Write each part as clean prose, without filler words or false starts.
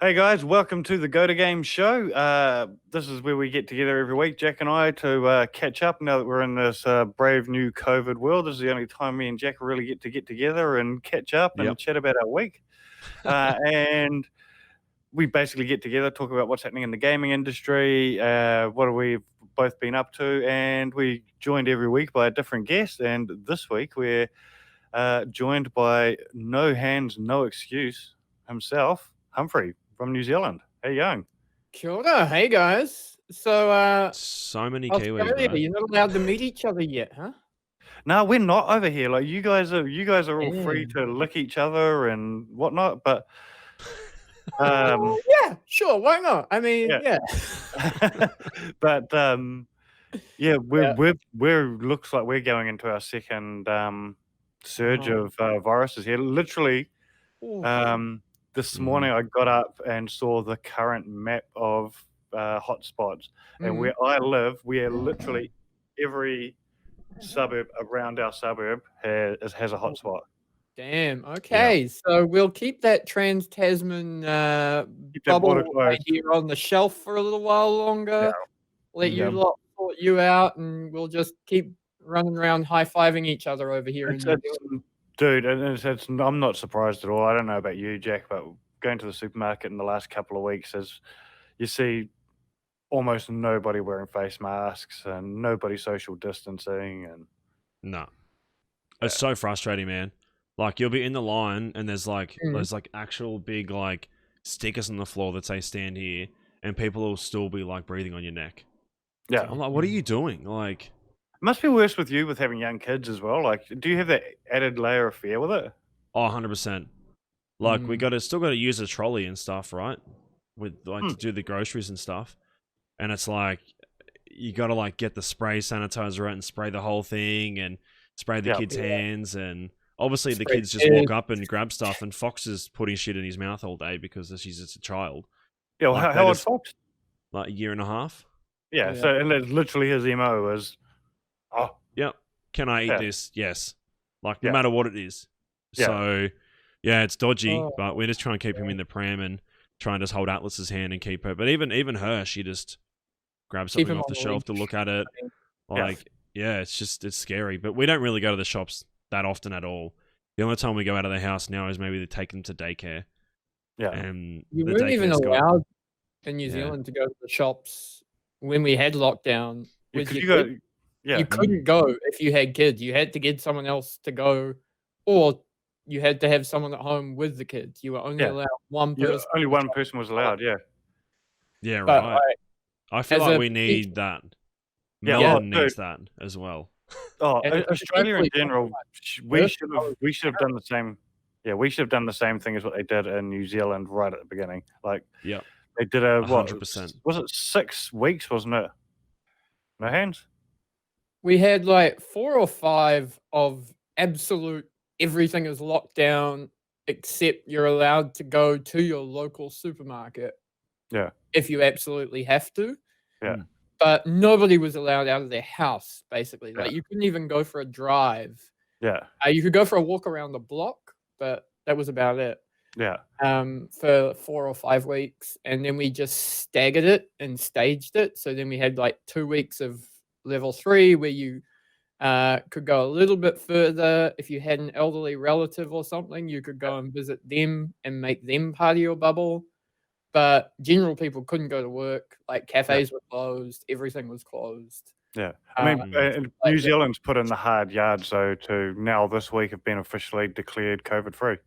Hey guys, welcome to the Go to Game show. This is where we get together every week, Jack and I, to catch up. Now that we're in this brave new COVID world, this is the only time me and Jack really get together and catch up and Yep. chat about our week. And we basically get together, talk about what's happening in the gaming industry, what have we both been up to, and we joined every week by a different guest. And this week we're joined by No Hands, No Excuse himself, Humphrey from New Zealand. How you going? Kia ora. Hey guys. So So many Kiwis, Australia, bro. you're not allowed to meet each other yet, huh? No, we're not over here. Like you guys are all free Damn. to lick each other and whatnot, but Yeah, sure, why not? I mean, yeah. yeah. but yeah, Yeah. we're looks like we're going into our second surge Oh. of viruses here. Literally, Oof. this morning I got up and saw the current map of hotspots, and where I live, we are literally every suburb around our suburb has a hotspot. Damn. Okay, so we'll keep that Trans-Tasman Keep that border bubble right closed. here on the shelf for a little while longer. Let you Yeah. lot sort you out, and we'll just keep running around high-fiving each other over here in New Zealand. Dude, and it's I'm not surprised at all. I don't know about you, Jack, but going to the supermarket in the last couple of weeks is you see almost nobody wearing face masks and nobody social distancing and No. It's so frustrating, man. Like you'll be in the line and there's like actual big like stickers on the floor that say stand here and people will still be like breathing on your neck. yeah. I'm like, what are you doing? Like It must be worse with you with having young kids as well. Like, do you have that added layer of fear with it? oh 100%. Like we still gotta use a trolley and stuff, right? With like to do the groceries and stuff. And it's like you gotta like get the spray sanitizer out and spray the whole thing and spray the kids' hands, and obviously the kids just walk up and grab stuff, and Fox is putting shit in his mouth all day because she's just a child. Yeah, well, Like, how old Fox? Like a year and a half. Yeah, so and that's literally his MO is, oh, yep, can I eat this? Yes. Like no Yeah. matter what it is. Yeah. So yeah, it's dodgy, but we're just trying to keep him in the pram and try and just hold Atlas's hand and keep her. But even her, she just grabs something off the shelf to look at it. Like, yeah, it's scary. But we don't really go to the shops that often at all. The only time we go out of the house now is maybe to take them to daycare. Yeah. And You the weren't even daycare's got- allowed in New Zealand to go to the shops when we had lockdown. With Yeah, your 'cause kids. yeah. You couldn't go if you had kids. You had to get someone else to go, or you had to have someone at home with the kids. You were only allowed one Yeah, person. only one person was allowed, yeah. Yeah, But, right. I feel as like a we need that. Yeah, Melbourne needs that as well. Oh, And Australia in particularly general, we should have done the same. Yeah, we should have done the same thing as what they did in New Zealand right at the beginning. Like, Yeah, they did a what? 100%. Was it 6 weeks? Wasn't it? No hands. We had like 4 or 5 of absolute everything is locked down except you're allowed to go to your local supermarket. Yeah. If you absolutely have to. Yeah. But nobody was allowed out of their house, basically. Like, Yeah. you couldn't even go for a drive. Yeah. You could go for a walk around the block, but that was about it. Yeah. For 4 or 5 weeks, and then we just staggered it and staged it. So then we had like 2 weeks of level 3 where you could go a little bit further. If you had an elderly relative or something, you could go and visit them and make them part of your bubble. But general people couldn't go to work. Like, cafes were closed. Everything was closed. Yeah. I mean, New Zealand's put in the hard yards, though, to now this week have been officially declared COVID-free.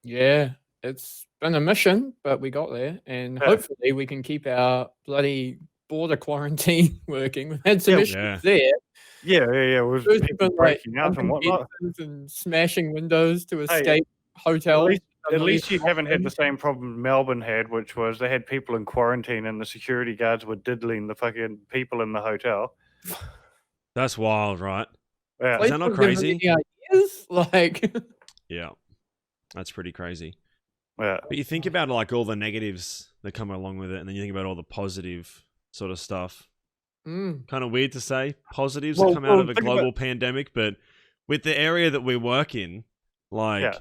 Yeah, it's been a mission, but we got there, and hopefully we can keep our bloody border quarantine working. We've had some issues there. Yeah. With people breaking out and whatnot. And smashing windows to escape hotels. At least you haven't had the same problem Melbourne had, which was they had people in quarantine and the security guards were diddling the fucking people in the hotel. That's wild, right? Yeah. Is that not crazy? Like, yeah, that's pretty crazy. Yeah. But you think about like all the negatives that come along with it, and then you think about all the positive sort of stuff. Kind of weird to say positives that come out of a global pandemic, but with the area that we work in, like,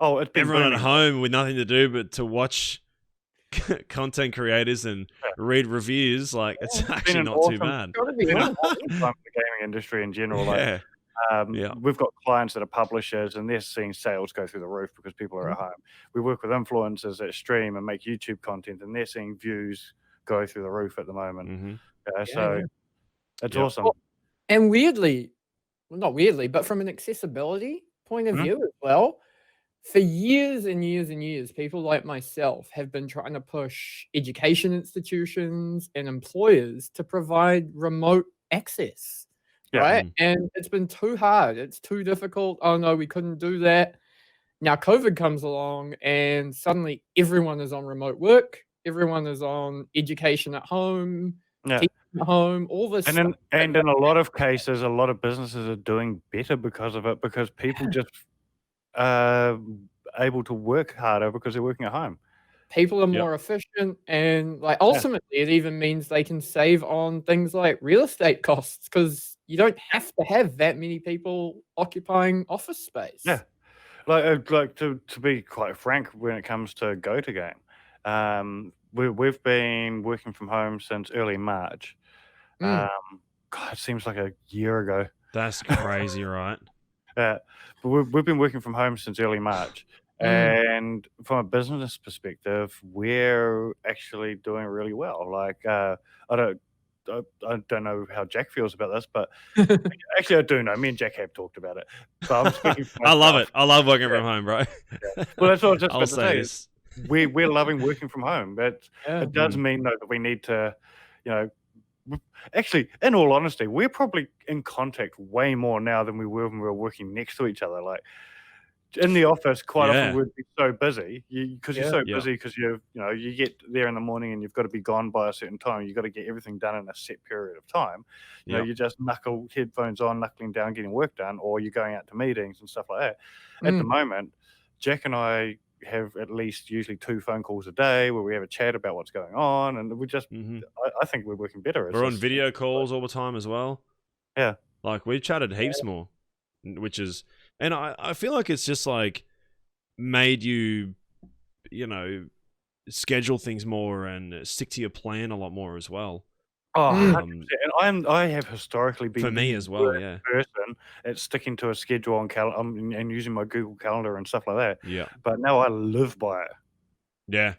it's been everyone booming. at home with nothing to do but to watch content creators and read reviews, like it's been actually an not too awesome- bad. Gotta be Been an honest. awesome time for the gaming industry in general. Like, Yeah. we've got clients that are publishers, and they're seeing sales go through the roof because people are at home. We work with influencers that stream and make YouTube content, and they're seeing views go through the roof at the moment. Mm-hmm. So it's Yep. awesome. Well, and weirdly, well, not weirdly, but from an accessibility point of Mhm. view as well, for years and years and years, people like myself have been trying to push education institutions and employers to provide remote access, Yeah. right? And it's been too hard. It's too difficult. Oh no, we couldn't do that. Now COVID comes along, and suddenly everyone is on remote work. Everyone is on education at home, Yeah. teaching at home, all this And stuff. in a lot of cases, a lot of businesses are doing better because of it, because people just able to work harder because they're working at home. People are Yep. more efficient, and like ultimately it even means they can save on things like real estate costs, because you don't have to have that many people occupying office space. Yeah. Like to be quite frank, when it comes to GoToGame, we've been working from home since early March. Mm. God, it seems like a year ago. That's crazy, right? But we've been working from home since early March, and from a business perspective, we're actually doing really well. Like, I don't know how Jack feels about this, but actually, I do know. Me and Jack have talked about it. But I'm speaking for I love myself. it. I love working Yeah. from home, bro. Well, that's what I was just I'll about to say say. this. We're loving working from home, but Yeah. it does mean though that we need to, actually, in all honesty, we're probably in contact way more now than we were when we were working next to each other. Like in the office, quite Yeah. often we'd be so busy because you're Yeah. so Yeah. busy because you get there in the morning and you've got to be gone by a certain time. You've got to get everything done in a set period of time. Yep. You just knuckle headphones on, knuckling down, getting work done, or you're going out to meetings and stuff like that. At the moment, Jack and I have at least usually 2 phone calls a day where we have a chat about what's going on, and we just Mhm. I think we're working better. It's We're on just- video calls all the time as well. Yeah. Like we've chatted heaps more, which is, and I feel like it's just like made you, schedule things more and stick to your plan a lot more as well. Oh, Mm. 100%. And I have historically been For me the as well, worst yeah. person at sticking to a schedule on and using my Google Calendar and stuff like that. Yeah. But now I live by it. Yeah.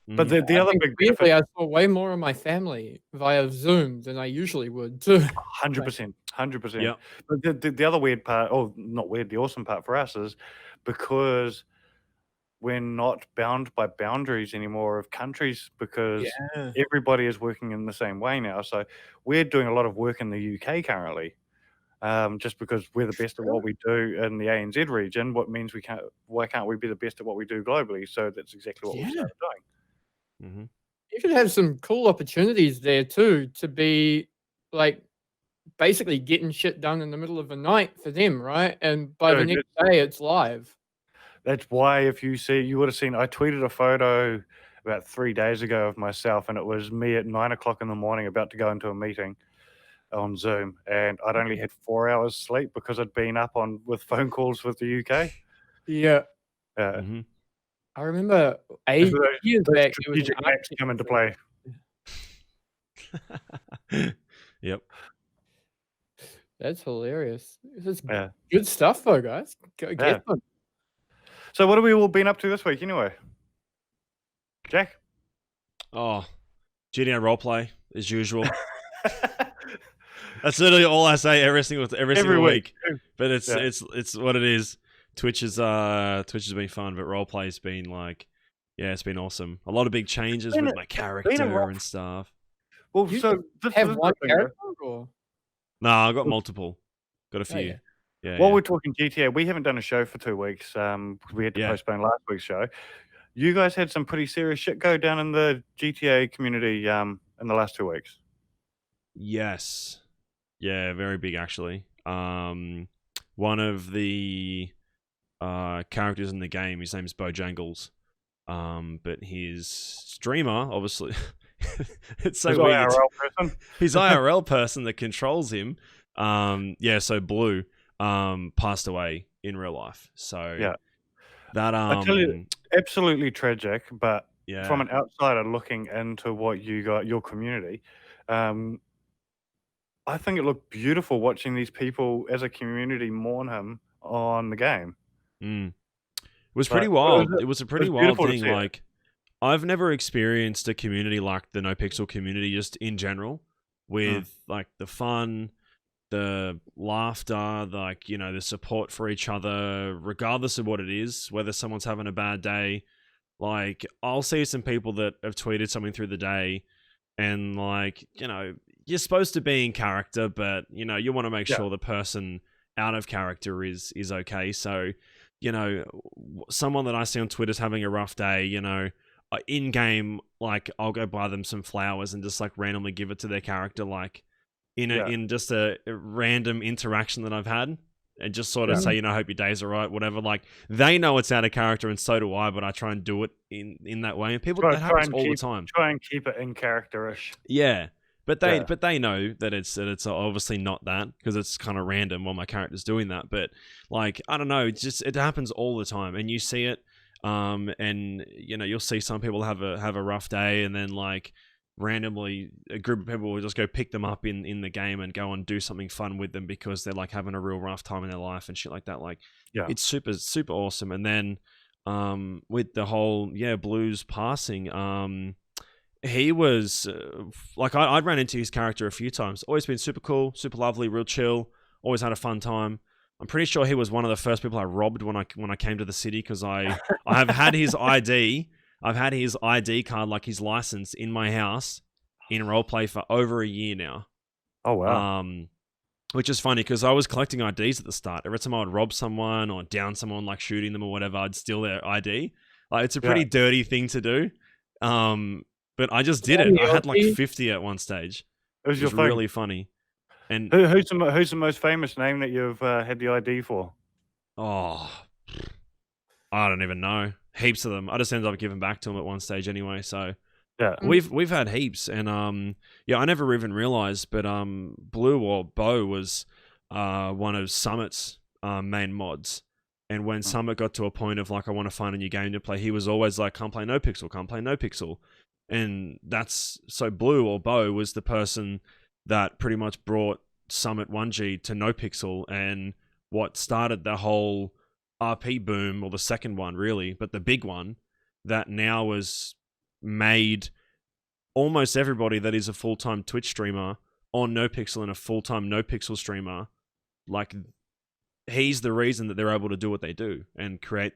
But Mhm. the I other think big weirdly, benefit, I saw way more of my family via Zoom than I usually would too. 100%, 100%. Yeah. But the other weird part, or not weird, the awesome part for us is because we're not bound by boundaries anymore of countries, because Yeah. everybody is working in the same way now. So we're doing a lot of work in the UK currently, just because we're the best at what we do in the ANZ region. What means why can't we be the best at what we do globally? So that's exactly what we've started doing. Mm-hmm. You could have some cool opportunities there too, to be like basically getting shit done in the middle of the night for them, right? And by the Dude, next day, it's live. That's why you would have seen, I tweeted a photo about 3 days ago of myself, and it was me at 9 o'clock in the morning about to go into a meeting on Zoom, and I'd only had 4 hours sleep because I'd been up with phone calls with the UK. Yeah. Mm-hmm. I remember Those years back, there was an strategic maps come into play. Yep. That's hilarious. This is Yeah. good stuff though, guys. Go Yeah. get them. So what have we all been up to this week anyway? Jack? Oh, GDO roleplay as usual. That's literally all I say every single week. But it's what it is. Twitch has been fun, but roleplay's been like, yeah, it's been awesome. A lot of big changes with my character and stuff. Well, You so this have is one the thing, character or? No, I got multiple. Got a few. yeah. Yeah. While we're talking GTA, we haven't done a show for 2 weeks. We had to Yeah. postpone last week's show. You guys had some pretty serious shit go down in the GTA community in the last 2 weeks. Yes. Yeah, very big actually. One of the characters in the game, his name is Bojangles. But his streamer, obviously, it's so His weird. IRL person. His IRL person that controls him, so Blue, passed away in real life. So Yeah. that I tell you, absolutely tragic, but Yeah. from an outsider looking into what you got, your community, I think it looked beautiful watching these people as a community mourn him on the game. Mm. It was pretty Like, wild. It was a it pretty was wild beautiful to thing. see it. Like, I've never experienced a community like the No Pixel community, just in general, with like the fun, the laughter, like, you know, the support for each other, regardless of what it is, whether someone's having a bad day. Like, I'll see some people that have tweeted something through the day, and like, you know, you're supposed to be in character, but you know, you want to make Yeah. sure the person out of character is okay. So, you know, someone that I see on Twitter's having a rough day, you know, in game, like, I'll go buy them some flowers and just like randomly give it to their character, like Yeah. in just a random interaction that I've had, and just sort of Yeah. say, you know, hope your day's alright, whatever. Like, they know it's out of character, and so do I, but I try and do it in that way. And people, that happens all the time. Try and keep it in character-ish. Yeah, but Yeah. they know that it's obviously not that, because it's kind of random while my character's doing that. But like, I don't know, it happens all the time, and you see it. And you know, you'll see some people have a rough day, and then like randomly a group of people will just go pick them up in the game and go and do something fun with them because they're like having a real rough time in their life and shit like that. Like, Yeah. it's super awesome. And then with the whole Blues passing, he was like, I ran into his character a few times. Always been super cool, super lovely, real chill. Always had a fun time. I'm pretty sure he was one of the first people I robbed when I came to the city, because I have had his ID. I've had his ID card, like his license, in my house in roleplay for over a year now. Oh wow. Which is funny, because I was collecting IDs at the start. Every time I would rob someone or down someone, like shooting them or whatever, I'd steal their ID. Like, it's a pretty dirty thing to do. But I just did it. I had like 50 at one stage. It was really funny. And who's the most famous name that you've had the ID for? Oh, I don't even know. Heaps of them. I just ended up giving back to them at one stage anyway. So yeah, we've had heaps, and I never even realized, but Blue or Bo was one of Summit's main mods. And when Summit got to a point of like, I want to find a new game to play, he was always like, can't play No Pixel. And that's so Blue or Bo was the person that pretty much brought Summit 1G to No Pixel, and what started the whole RP boom, or the second one really, but the big one that now was made almost everybody that is a full-time Twitch streamer on No Pixel and a full-time No Pixel streamer, like, he's the reason that they're able to do what they do and create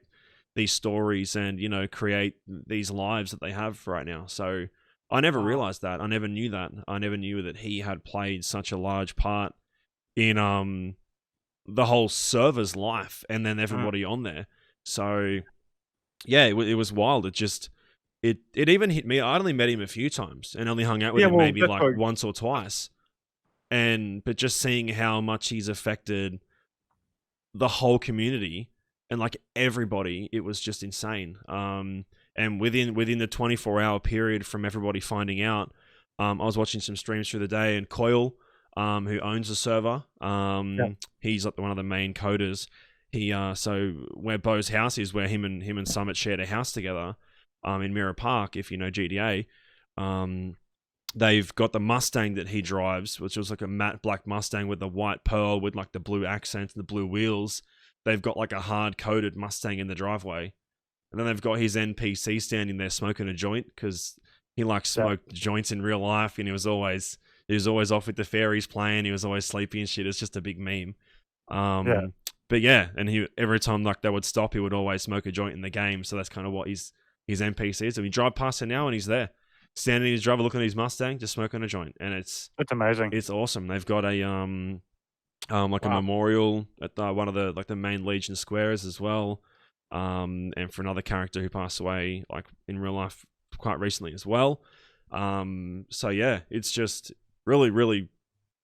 these stories and, you know, create these lives that they have right now. So I never realized that. I never knew that. I never knew that he had played such a large part in the whole server's life, and then everybody on there. So yeah, it was wild. It even hit me. I only met him a few times and only hung out with him maybe like once or twice. But just seeing how much he's affected the whole community and like everybody, it was just insane. And within the 24-hour period from everybody finding out, I was watching some streams through the day, and Coil, who owns the server, he's like one of the main coders. He so where Bo's house is, where him and Summit shared a house together, in Mirror Park, if you know GTA. They've got the Mustang that he drives, which was like a matte black Mustang with the white pearl with like the blue accent and the blue wheels. They've got like a hard-coded Mustang in the driveway. And then they've got his NPC standing there smoking a joint, because he like smoked joints in real life, and he was always off with the fairies playing. He was always sleepy and shit. It's just a big meme. But yeah, and he, every time like they would stop, he would always smoke a joint in the game. So that's kind of what his NPC is. So we drive past him now, and he's there, standing in his driver, looking at his Mustang, just smoking a joint, and it's amazing. It's awesome. They've got a a memorial at one of the like the main Legion squares as well, and for another character who passed away like in real life quite recently as well. So yeah, it's just really,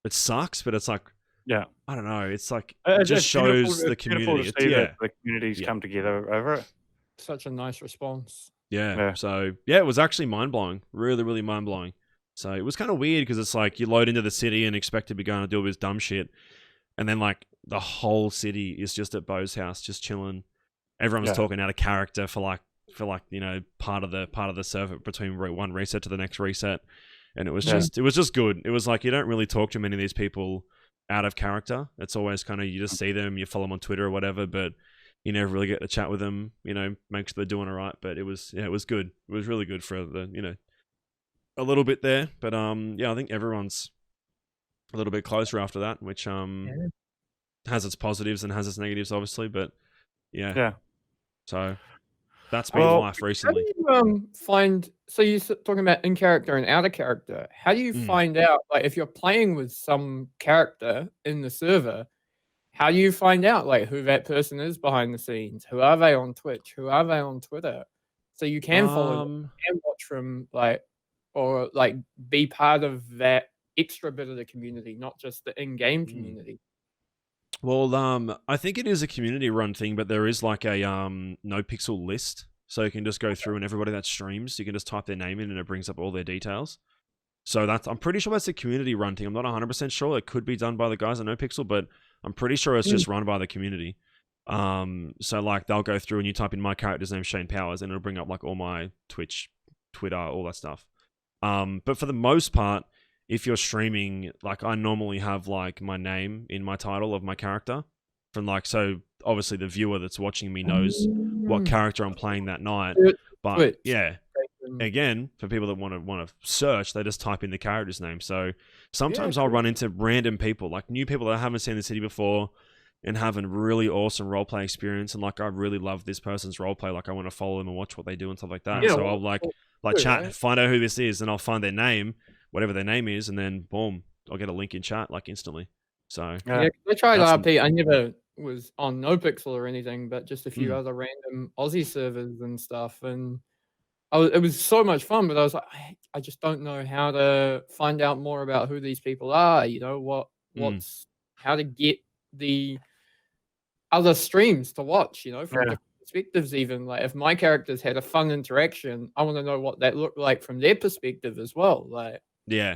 it sucks, but it's like, I don't know, it's like it just shows the community. The communities come together over it. Such a nice response. So yeah, it was actually mind-blowing. Really mind-blowing. So it was kind of weird, because it's like you load into the city and expect to be going to do all this dumb shit, and then like the whole city is just at Bo's house, just chilling. Everyone's talking out of character for like for like part of the server between one reset to the next reset, and it was Yeah. just good. It was like you don't really talk to many of these people out of character. It's always kind of you just see them, you follow them on Twitter or whatever, but you never really get to chat with them. Make sure they're doing all right. But it was good. It was really good for the a little bit there. But I think everyone's a little bit closer after that, which has its positives and has its negatives, obviously. But Yeah. so that's been Well, life How recently. do you find? So you're talking about in character and out of character. How do you find out, like, if you're playing with some character in the server? How do you find out, like, who that person is behind the scenes? Who are they on Twitch? Who are they on Twitter? So you can follow them and watch from, like, or like be part of that extra bit of the community, not just the in-game community. Well, I think it is a community run thing, but there is like a no pixel list, so you can just go through and everybody that streams, you can just type their name in and it brings up all their details. So I'm pretty sure that's a community run thing. I'm not 100% sure. It could be done by the guys at No Pixel, but I'm pretty sure it's just run by the community. So like they'll go through and you type in my character's name, Shane Powers, and it'll bring up like all my Twitch, Twitter, all that stuff. But for the most part, if you're streaming, like I normally have like my name in my title of my character, from like, so obviously the viewer that's watching me knows what character I'm playing that night. But Twitch. yeah, again, for people that want to search, they just type in the character's name. So sometimes I'll run into random people, like new people that I haven't seen the city before and have a really awesome roleplay experience. And like, I really love this person's roleplay. Like I want to follow them and watch what they do and stuff like that. Yeah, so I'll like chat, right? Find out who this is, and I'll find their name, whatever their name is. And then boom, I'll get a link in chat like instantly. So yeah, I tried RP. I never was on No Pixel or anything, but just a few other random Aussie servers and stuff. And it was so much fun, but I was like, I just don't know how to find out more about who these people are. What's how to get the other streams to watch. From different perspectives. Even like if my characters had a fun interaction, I want to know what that looked like from their perspective as well. Like yeah.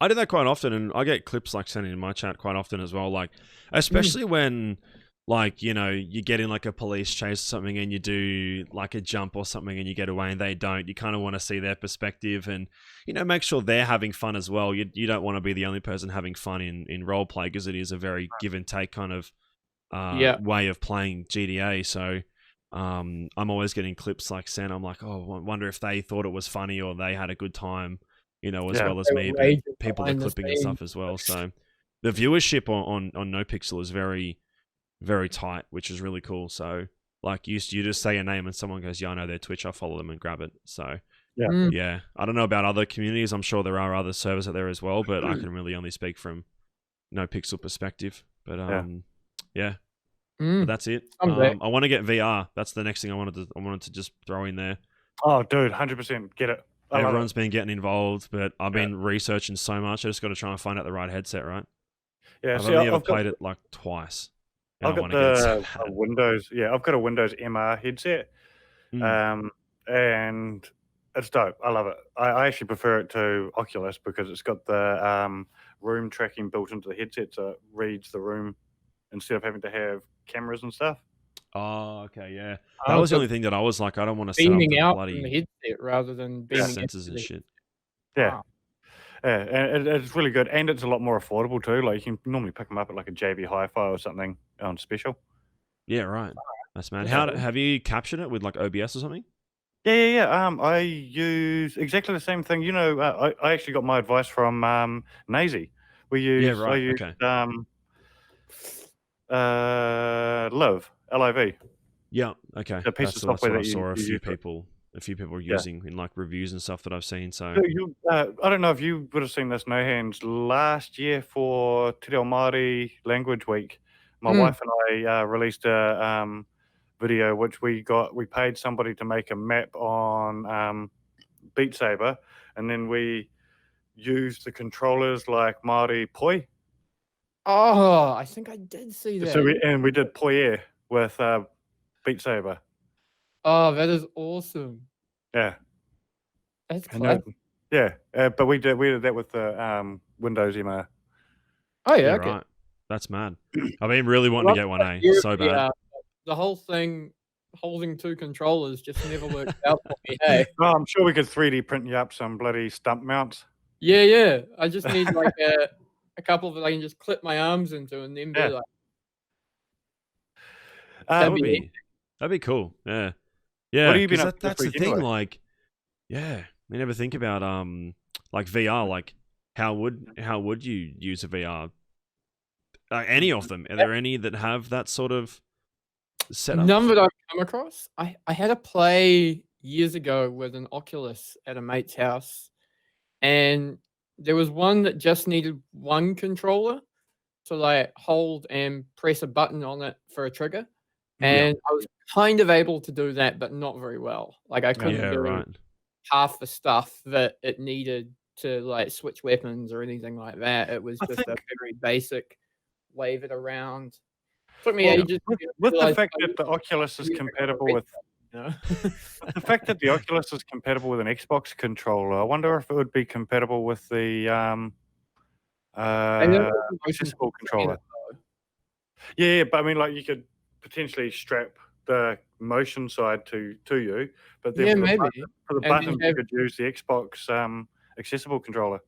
I do that quite often, and I get clips like sent in my chat quite often as well. Like, especially when, like, you get in like a police chase or something, and you do like a jump or something, and you get away, and they don't. You kind of want to see their perspective, and make sure they're having fun as well. You don't want to be the only person having fun in role play, because it is a very give and take kind of way of playing GDA. So I'm always getting clips like sent. I'm like, oh, I wonder if they thought it was funny or they had a good time. As well as me, but people are clipping and stuff as well. So the viewership on No Pixel is very, very tight, which is really cool. So like you just say a name and someone goes, yeah, I know their Twitch, I'll follow them and grab it. So yeah. I don't know about other communities. I'm sure there are other servers out there as well, but I can really only speak from No Pixel perspective. But yeah. But that's it. I want to get VR. That's the next thing I wanted to just throw in there. Oh, dude, 100% get it. Everyone's been getting involved, but I've been researching so much. I just got to try and find out the right headset, right? Yeah, I've only ever played it like twice. I've got the Windows. Yeah, I've got a Windows MR headset, and it's dope. I love it. I actually prefer it to Oculus because it's got the room tracking built into the headset, so it reads the room instead of having to have cameras and stuff. Oh, okay, yeah. That was the only thing that I was like, I don't want to set up the bloody from the headset rather than beaming sensors and shit. Yeah. Wow. Yeah, and it's really good, and it's a lot more affordable too. Like you can normally pick them up at like a JB Hi-Fi or something on special. Yeah, right. That's mad. How have you captured it with like OBS or something? Yeah. I use exactly the same thing. I actually got my advice from Nazy. I used Live, L-I-V. Yeah, okay. A piece of software that I saw a few people using in like reviews and stuff that I've seen. So I don't know if you would have seen this, Nohands, last year for Te Reo Māori Language Week. My wife and I released a video which we paid somebody to make a map on Beat Saber, and then we used the controllers like Māori Poi. Oh, I think I did see that. So we did Poi Air with Beat Saber. Oh, that is awesome. Yeah. That's clever. But we did that with the Windows MR. Oh yeah, okay. Right. That's mad. I've been really wanting to get one, so bad. The whole thing, holding 2 controllers just never worked out for me. Hey. Oh, I'm sure we could 3D print you up some bloody stump mounts. Yeah. I just need like a couple that I can just clip my arms into and then be Yeah. like. That That'd be that'd be cool. Yeah. What Yeah, have you been because up to this that's the week thing. anyway? Like, yeah, we never think about like VR. Like, how would you use a VR? Any of them? Are there any that have that sort of setup? none that I've come across. I had a play years ago with an Oculus at a mate's house, and there was one that just needed 1 controller to like hold and press a button on it for a trigger. And I was kind of able to do that, but not very well. Like I couldn't Yeah, do right. half the stuff that it needed to like switch weapons or anything like that. It was I just a think- very basic wave it around. Took me Well, ages. with to the realize fact I that the Oculus is used compatible it, with you know? the fact that the Oculus is compatible with an Xbox controller, I wonder if it would be compatible with the I know there's a motion accessible control in controller. it, though. Yeah, but I mean, like you could potentially strap the motion side to you, but then Yeah, for the maybe. button, And then buttons you have could use the Xbox accessible controller.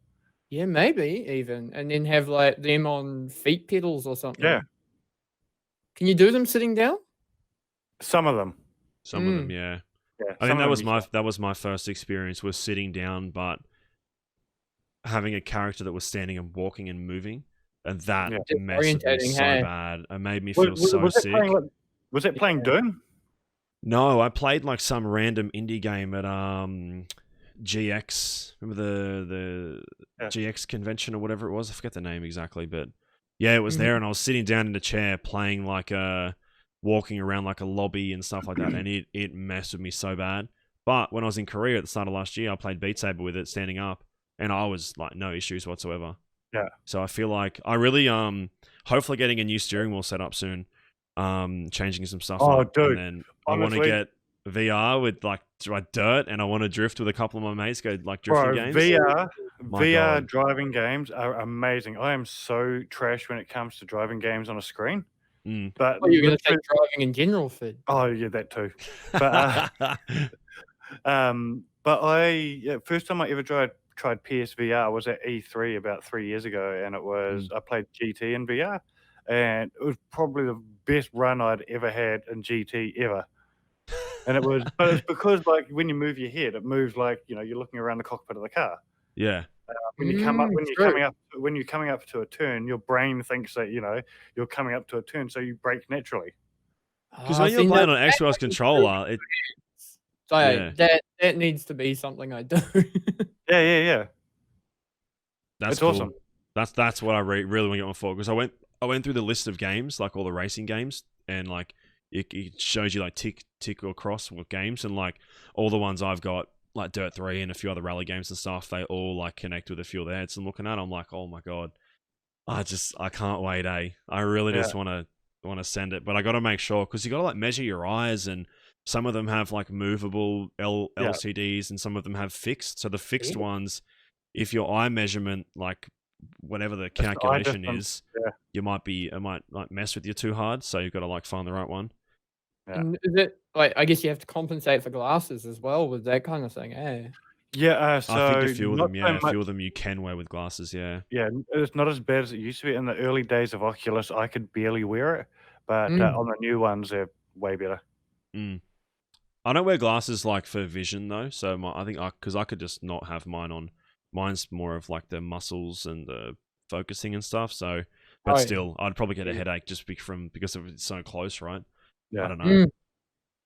Yeah, maybe even, and then have like them on feet pedals or something. Yeah, Can you do them sitting down? some of them. Some of them, yeah. Yeah, I some think of that them was you my can. that was my first experience was sitting down, but having a character that was standing and walking and moving, and that Yeah. messed with me Disorientating, so hey? bad. It made me feel Was, so was it sick. playing? Was it playing Doom? No, I played like some random indie game at GX. Remember the Yeah. GX convention or whatever it was? I forget the name exactly, but yeah, it was Mhm. there, and I was sitting down in a chair playing like walking around like a lobby and stuff like that, and it messed with me so bad. But when I was in Korea at the start of last year, I played Beat Saber with it standing up, and I was like no issues whatsoever. Yeah. So I feel like I really hopefully getting a new steering wheel set up soon. Changing some stuff Oh, up, dude, and then I want to honestly, get VR with like dirt, and I want to drift with a couple of my mates, go like drifting bro, games. My VR God. driving games are amazing. I am so trash when it comes to driving games on a screen. Mm. But Oh, you're gonna take literally- driving in general, Fid. oh yeah, that too. But first time I ever tried PSVR was at E3 about 3 years ago, and it was I played GT in VR, and it was probably the best run I'd ever had in GT ever. And it was, but it's because like when you move your head, it moves like you're looking around the cockpit of the car. Yeah. When you come up, True. when you're coming up to a turn, your brain thinks that you're coming up to a turn, so you brake naturally. Because Ah, when you're see, playing now on an Xbox controller, it So Yeah. that needs to be something I do. Yeah. that's It's cool. awesome. That's what I really want to get one for. Because I went through the list of games, like all the racing games, and like it shows you like tick or cross with games, and like all the ones I've got, like Dirt 3 and a few other rally games and stuff, they all like connect with a few of the ads I'm looking at. I'm like, oh my God, I can't wait, eh? I really Yeah. just want to send it, but I got to make sure because you got to like measure your eyes, and some of them have like movable LCDs and some of them have fixed. So the fixed Yeah. ones, if your eye measurement, like whatever the the eye calculation distance, is, it might like mess with you too hard. So you've got to like find the right one. Yeah. And is it like I guess you have to compensate for glasses as well with that kind of thing, eh? Yeah, so I think a few of not them, so yeah, a few much. of them you can wear with glasses, yeah. Yeah, it's not as bad as it used to be. In the early days of Oculus, I could barely wear it, but Mm. on the new ones, they're way better. Mm. I don't wear glasses like for vision though, so I think because I could just not have mine on. Mine's more of like the muscles and the focusing and stuff. So, but Oh, yeah. still, I'd probably get a Yeah. headache just because of it's so close, right? Yeah. I don't know, Mm.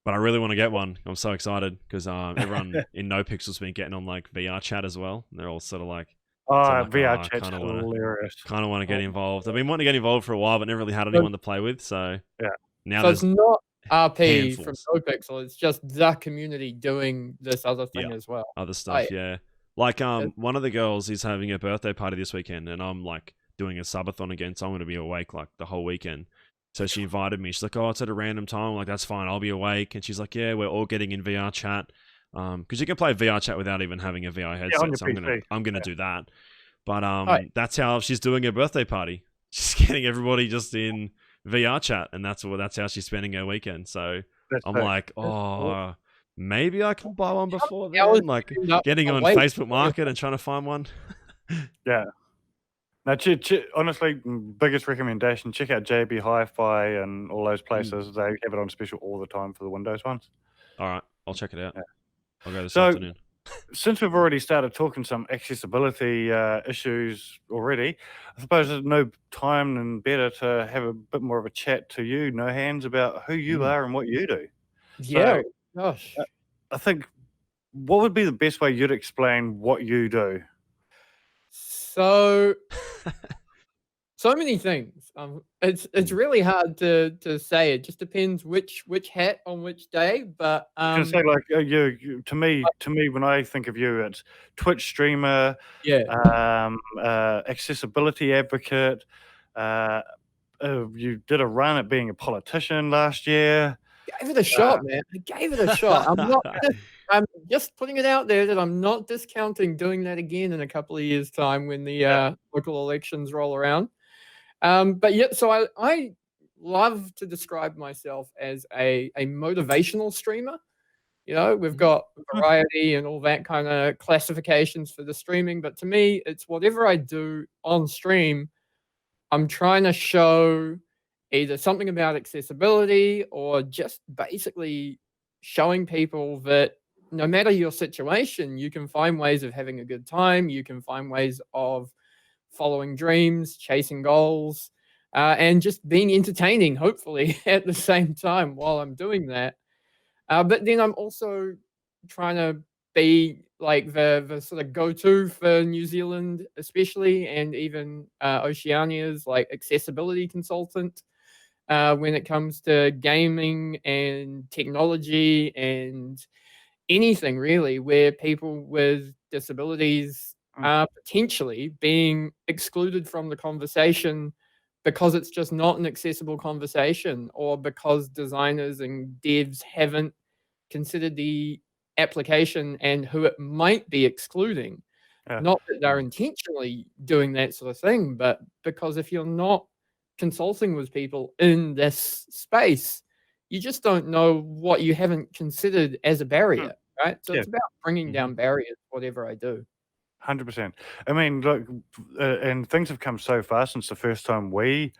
but I really want to get one. I'm so excited because everyone in No Pixel's been getting on like VR chat as well. They're all sort of like, Oh, like, VR I chat's hilarious. kind of want to get Oh, involved. I've been wanting to get involved for a while, but never really had So, anyone to play with. So Yeah. now so it's there's not RP from handfuls. NoPixel, it's just the community doing this other thing as well. other stuff, Oh, yeah. Like Yeah. one of the girls is having a birthday party this weekend, and I'm like doing a subathon again, so I'm gonna be awake like the whole weekend. So she invited me. She's like, "Oh, it's at a random time." I'm like, "That's fine. I'll be awake." And she's like, "Yeah, we're all getting in VR chat, because you can play VR chat without even having a VR headset. on your So PC. I'm gonna do that." But Right. that's how she's doing her birthday party. She's getting everybody just in VR chat, and that's how she's spending her weekend. So That's I'm fair. like, oh, maybe I can buy one before hours then. Like streamed up getting a on week. Facebook Market and trying to find one. Yeah. Now, honestly, biggest recommendation, check out JB Hi-Fi and all those places. They have it on special all the time for the Windows ones. All right, I'll check it out. Yeah. I'll go this So, afternoon. since we've already started talking some accessibility issues already, I suppose there's no time and better to have a bit more of a chat to you, Nohands, about who you are and what you do. Yeah, gosh. I think, what would be the best way you'd explain what you do? So many things. It's really hard to say. It just depends which hat on which day. But I can say, like, you to me, when I think of you, it's Twitch streamer, yeah, accessibility advocate. You did a run at being a politician last year. gave it a shot, man. I gave it a shot. I'm just putting it out there that I'm not discounting doing that again in a couple of years' time when the local elections roll around. But yeah, so I love to describe myself as a motivational streamer. You know, we've got variety and all that kind of classifications for the streaming, but to me, it's whatever I do on stream, I'm trying to show either something about accessibility or just basically showing people that no matter your situation, you can find ways of having a good time. You can find ways of following dreams, chasing goals, and just being entertaining, hopefully, at the same time while I'm doing that. But then I'm also trying to be like the sort of go-to for New Zealand, especially, and even Oceania's like accessibility consultant when it comes to gaming and technology and anything really where people with disabilities are potentially being excluded from the conversation because it's just not an accessible conversation, or because designers and devs haven't considered the application and who it might be excluding. Not that they're intentionally doing that sort of thing, but because if you're not consulting with people in this space, you just don't know what you haven't considered as a barrier, right? So it's about bringing down barriers, whatever I do. 100%. I mean, look, and things have come so far since the first time we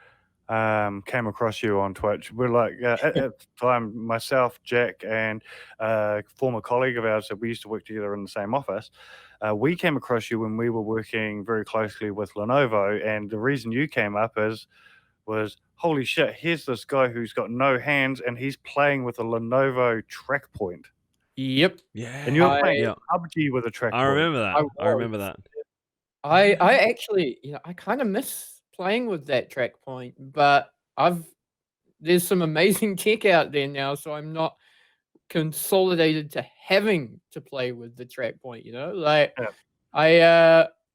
came across you on Twitch. We're like, at the time, myself, Jack, and a former colleague of ours that we used to work together in the same office, we came across you when we were working very closely with Lenovo, and the reason you came up was, holy shit, here's this guy who's got no hands, and he's playing with a Lenovo track point. Yep. Yeah. And you're playing PUBG with a track point. I remember that. I remember that. I actually, I kind of miss playing with that track point, but there's some amazing tech out there now, so I'm not consolidated to having to play with the track point, like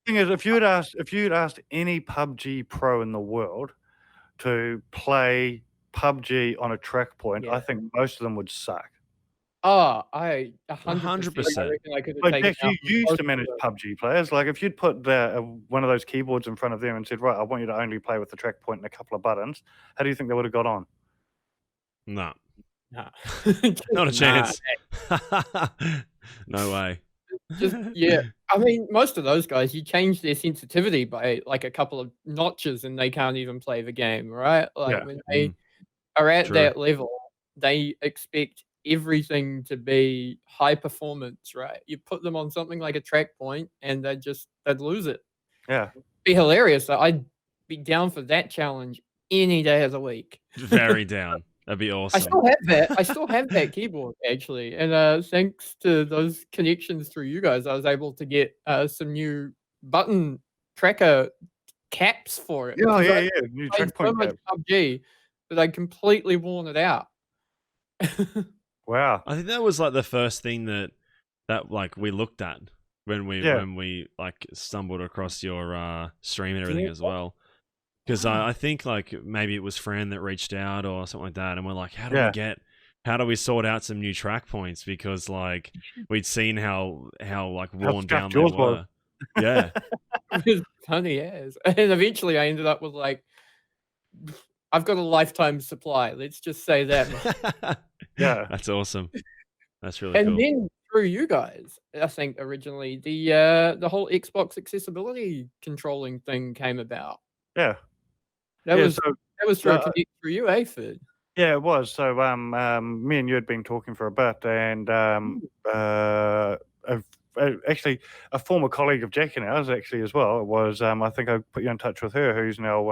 thing is, if you'd asked any PUBG pro in the world to play PUBG on a track point, I think most of them would suck. Oh, I 100%. Like, Jack, you used to manage PUBG players. Like, if you'd put one of those keyboards in front of them and said, right, I want you to only play with the track point and a couple of buttons, how do you think they would have got on? No. Nah. Not a chance. No way. I mean, most of those guys, you change their sensitivity by like a couple of notches and they can't even play the game, right? Like when they are at that level, they expect everything to be high performance, right? You put them on something like a track point and they'd lose it. Yeah. It'd be hilarious. So I'd be down for that challenge any day of the week. Very down. That'd be awesome. I still have that keyboard actually, and thanks to those connections through you guys, I was able to get some new button tracker caps for it. Yeah. New track point so much PUBG that I'd completely worn it out. Wow. I think that was like the first thing that like we looked at when we like stumbled across your stream and everything as well. Because I think like maybe it was Fran that reached out or something like that, and we're like, how do we sort out some new track points? Because like we'd seen how like worn down they were. Yeah. It was funny as. And eventually I ended up with like, I've got a lifetime supply. Let's just say that. Yeah. That's awesome. That's really And cool. then through you guys, I think originally the whole Xbox accessibility controlling thing came about. Yeah. That Yeah, was so that was through uh, Connect through you, Fid? yeah, it was. So me and you had been talking for a bit, and actually a former colleague of Jack and ours actually as well was I think I put you in touch with her, who's now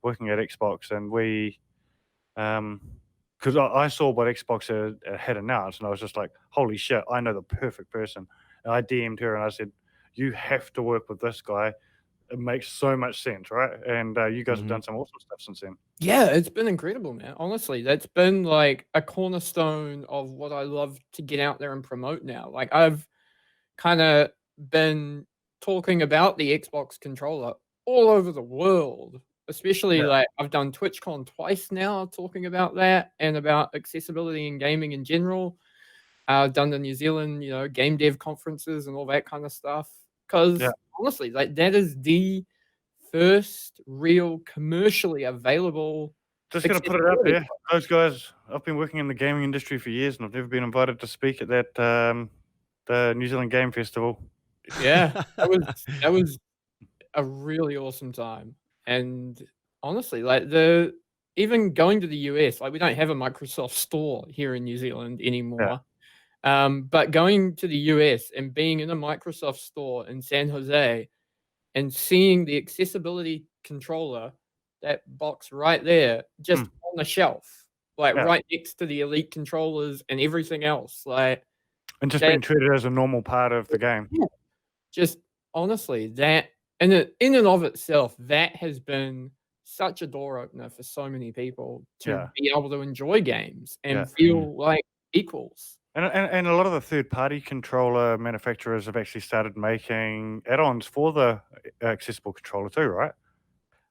working at Xbox, and we because I saw what Xbox had announced, and I was just like, holy shit, I know the perfect person. And I DM'd her and I said, you have to work with this guy. It makes so much sense, right? And you guys have done some awesome stuff since then. Yeah, it's been incredible, man. Honestly, that's been like a cornerstone of what I love to get out there and promote now. Like I've kind of been talking about the Xbox controller all over the world, especially Yeah. like I've done TwitchCon twice now talking about that and about accessibility in gaming in general. I've done the New Zealand, game dev conferences and all that kind of stuff. Because Yeah. honestly, like that is the first real commercially available. Just going to put it out there. Those guys, I've been working in the gaming industry for years, and I've never been invited to speak at that the New Zealand Game Festival. Yeah, that was a really awesome time. And honestly, like even going to the US, like we don't have a Microsoft store here in New Zealand anymore. But going to the US and being in a Microsoft store in San Jose and seeing the accessibility controller, that box right there, just on the shelf, like right next to the Elite controllers and everything else, like, and just being treated as a normal part of the game. Yeah. Just honestly, that in and of itself, that has been such a door opener for so many people to be able to enjoy games and feel like equals. And a lot of the third-party controller manufacturers have actually started making add-ons for the accessible controller too, right?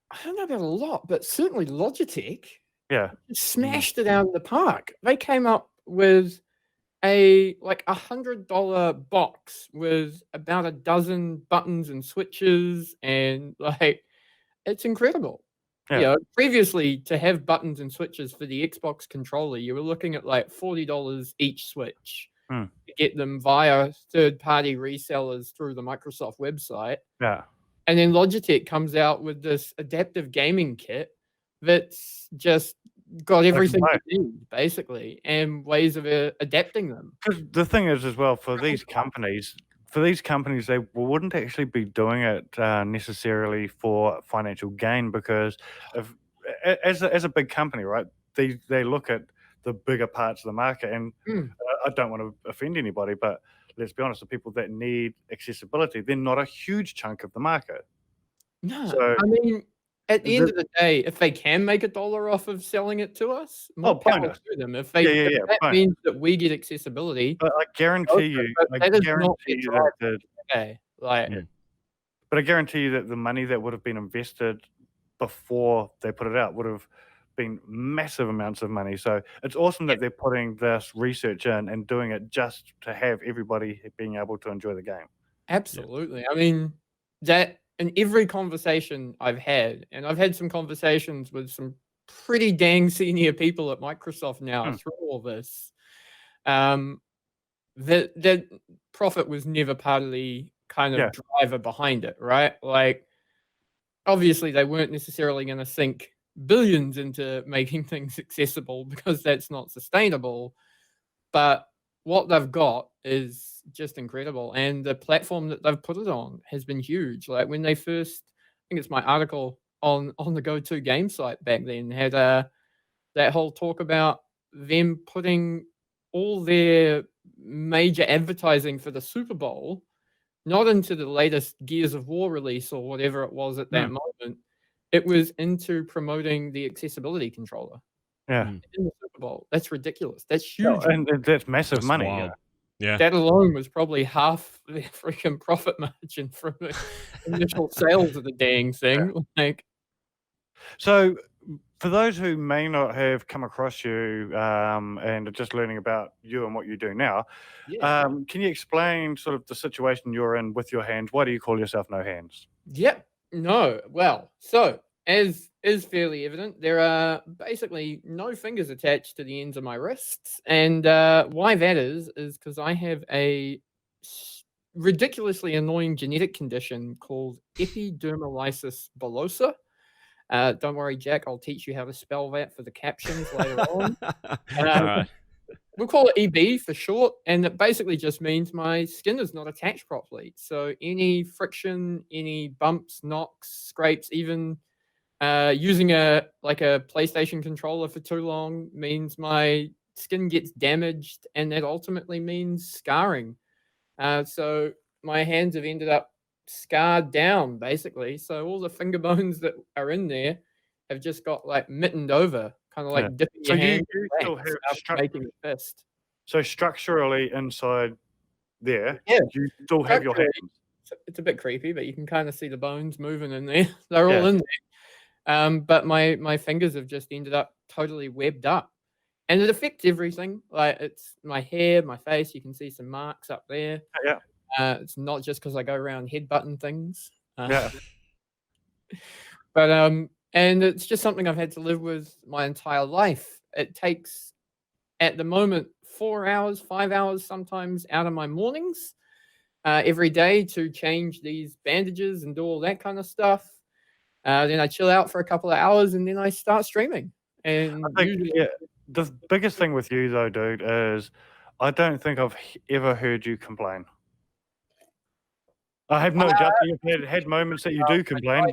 I don't know about a lot, but certainly Logitech Yeah. smashed it out of the park. They came up with a $100 box with about a dozen buttons and switches, and like it's incredible. Yeah. Previously to have buttons and switches for the Xbox controller, you were looking at like $40 each switch to get them via third-party resellers through the Microsoft website. Yeah. And then Logitech comes out with this adaptive gaming kit that's just got everything you need, basically, and ways of adapting them. Because the thing is, as well, for these companies, they wouldn't actually be doing it necessarily for financial gain, because as a big company, right, they look at the bigger parts of the market, and I don't want to offend anybody, but let's be honest, the people that need accessibility, they're not a huge chunk of the market. No, So, I mean, at the end of the day, if they can make $1 off of selling it to us, more power bonus. to them. If bonus. that means that we get accessibility, But I guarantee you, but I guarantee you that the money that would have been invested before they put it out would have been massive amounts of money. So it's awesome that they're putting this research in and doing it just to have everybody being able to enjoy the game. Absolutely. I mean, that in every conversation I've had, and I've had some conversations with some pretty dang senior people at Microsoft now through all this, that profit was never part of the kind of driver behind it, right? Like, obviously, they weren't necessarily going to sink billions into making things accessible because that's not sustainable. But what they've got is just incredible. And the platform that they've put it on has been huge. Like when they first, I think it's my article on the goto.game site back then, had that whole talk about them putting all their major advertising for the Super Bowl not into the latest Gears of War release or whatever it was at that moment. It was into promoting the accessibility controller. Yeah. In the Super Bowl. That's ridiculous. That's huge. And that's massive money. Yeah. That alone was probably half the freaking profit margin from the initial sales of the dang thing. Like, so for those who may not have come across you and are just learning about you and what you do now, can you explain sort of the situation you're in with your hands? Why do you call yourself No Hands? Yep. No. Well, so as is fairly evident, there are basically no fingers attached to the ends of my wrists. And why that is because I have a ridiculously annoying genetic condition called epidermolysis bullosa. Don't worry, Jack, I'll teach you how to spell that for the captions later on. All right. We'll call it EB for short, and it basically just means my skin is not attached properly. So any friction, any bumps, knocks, scrapes, even using a PlayStation controller for too long means my skin gets damaged, and that ultimately means scarring. So my hands have ended up scarred down, basically. So all the finger bones that are in there have just got like mittened over, kind of Yeah. like dipping So your you hand still back have after making a fist. So structurally inside there, Yeah, you still have your structurally, hands. it's a bit creepy, but you can kind of see the bones moving in there. They're all Yeah. in there. But my fingers have just ended up totally webbed up. And it affects everything. Like it's my hair, my face. You can see some marks up there. Yeah. It's not just because I go around headbutting things. Yeah. But and it's just something I've had to live with my entire life. It takes, at the moment, 4 hours, 5 hours sometimes out of my mornings every day to change these bandages and do all that kind of stuff. Then I chill out for a couple of hours and then I start streaming. And I think, usually, the biggest thing with you though, dude, is I don't think I've ever heard you complain. I have no doubt that you've had moments that you do complain,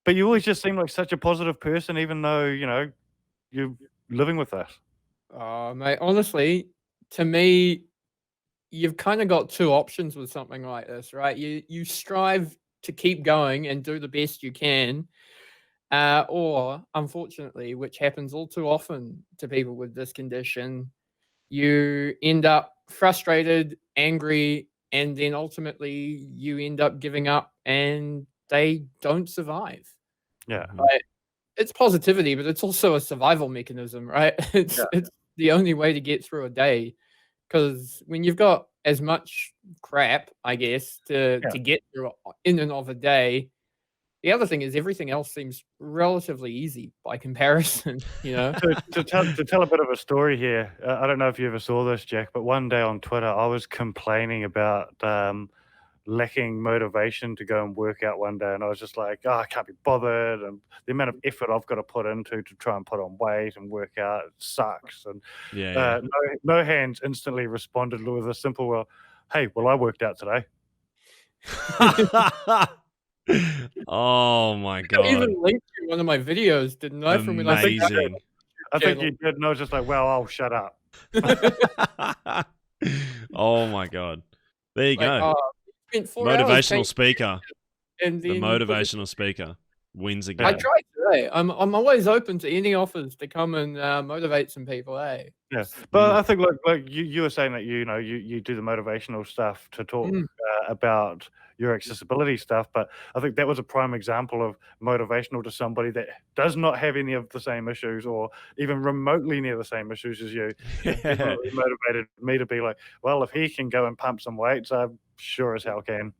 but you always just seem like such a positive person, even though, you're living with us. Oh, mate, honestly, to me, you've kind of got two options with something like this, right? You strive to keep going and do the best you can, or unfortunately, which happens all too often to people with this condition, you end up frustrated, angry, and then ultimately you end up giving up and they don't survive. Yeah. Right? It's positivity, but it's also a survival mechanism, right? It's the only way to get through a day. Because when you've got as much crap, I guess, to get through in and of a day, the other thing is everything else seems relatively easy by comparison, To tell a bit of a story here, I don't know if you ever saw this, Jack, but one day on Twitter, I was complaining about lacking motivation to go and work out one day, and I was just like, oh, I can't be bothered, and the amount of effort I've got to put into to try and put on weight and work out, it sucks. And Nohands instantly responded with a simple, well, hey, I worked out today. Oh my I god! even linked to one of my videos, didn't I? From when I think Amazing. I think you did, and I was just like, well, I'll shut up. Oh my god! There you go. Spent 4 Motivational speaker. And The then motivational speaker wins again. I tried today. I'm always open to any offers to come and motivate some people. Yeah, but I think like you were saying that you do the motivational stuff to talk about your accessibility stuff, but I think that was a prime example of motivational to somebody that does not have any of the same issues or even remotely near the same issues as you. It definitely motivated me to be like, well, if he can go and pump some weights, I sure as hell can.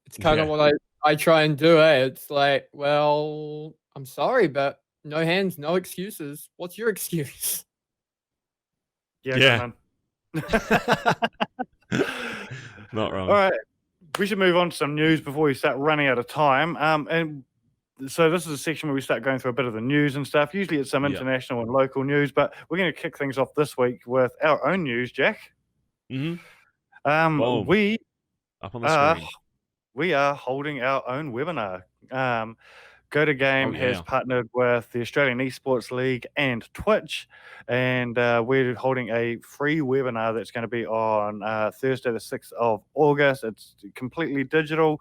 It's kind of what I try and do. It's like, well, I'm sorry, but no hands, no excuses. What's your excuse? Yeah. Not wrong. All right, we should move on to some news before we start running out of time. And so this is a section where we start going through a bit of the news and stuff. Usually it's some international and local news, but we're going to kick things off this week with our own news, Jack. Mm-hmm. We up on the screen. We are holding our own webinar. Go.game has partnered with the Australian Esports League and Twitch, and we're holding a free webinar that's going to be on Thursday the 6th of August. It's completely digital.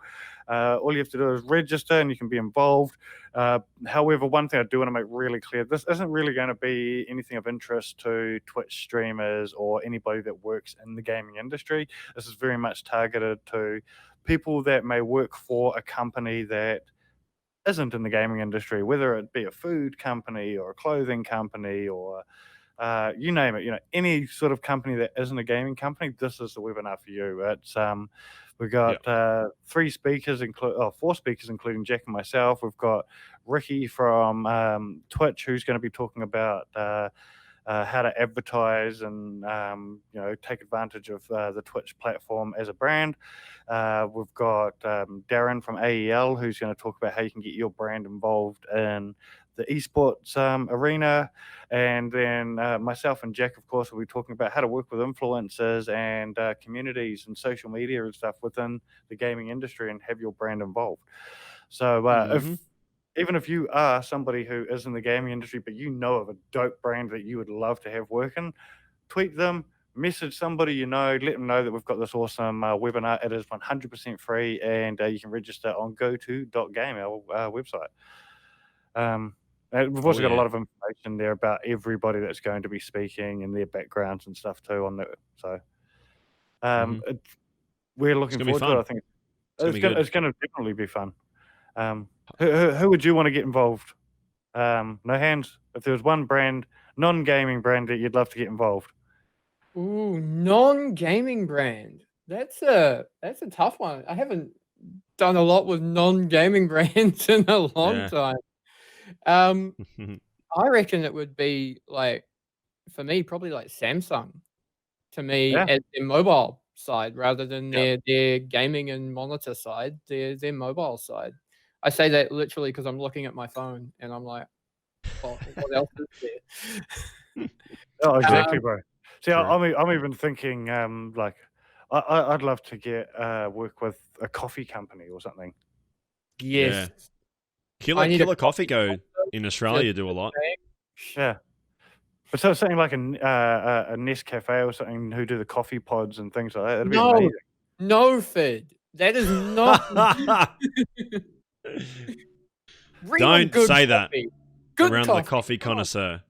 All you have to do is register and you can be involved. However, one thing I do want to make really clear, this isn't really going to be anything of interest to Twitch streamers or anybody that works in the gaming industry. This is very much targeted to people that may work for a company that isn't in the gaming industry, whether it be a food company or a clothing company or you name it, any sort of company that isn't a gaming company, this is the webinar for you. It's We've got 4 speakers, including Jack and myself. We've got Ricky from Twitch, who's going to be talking about how to advertise and take advantage of the Twitch platform as a brand. We've got Darren from AEL, who's going to talk about how you can get your brand involved in the esports arena. And then myself and Jack, of course, will be talking about how to work with influencers and communities and social media and stuff within the gaming industry and have your brand involved. So even if you are somebody who is in the gaming industry, but you know of a dope brand that you would love to have working, tweet them, message somebody you know, let them know that we've got this awesome webinar. It is 100% free, and you can register on goto.game, our website. We've also got a lot of information there about everybody that's going to be speaking and their backgrounds and stuff too on there. So we're looking forward to it. I think it's going to definitely be fun. Who would you want to get involved? Nohands, if there was one brand, non-gaming brand that you'd love to get involved. Ooh, non-gaming brand. That's a tough one. I haven't done a lot with non-gaming brands in a long time. I reckon it would be like, for me, probably like Samsung to me as their mobile side rather than their gaming and monitor side, their mobile side. I say that literally because I'm looking at my phone and I'm like, well, what else is there? Oh, exactly, bro. See, I'm even thinking like I'd love to get work with a coffee company or something. Yes. Killer Coffee Go in Australia do a lot. Yeah. But so something like a Nescafe or something who do the coffee pods and things like that. That'd be amazing. No, Fid. That is not. Don't say that around coffee. the coffee connoisseur.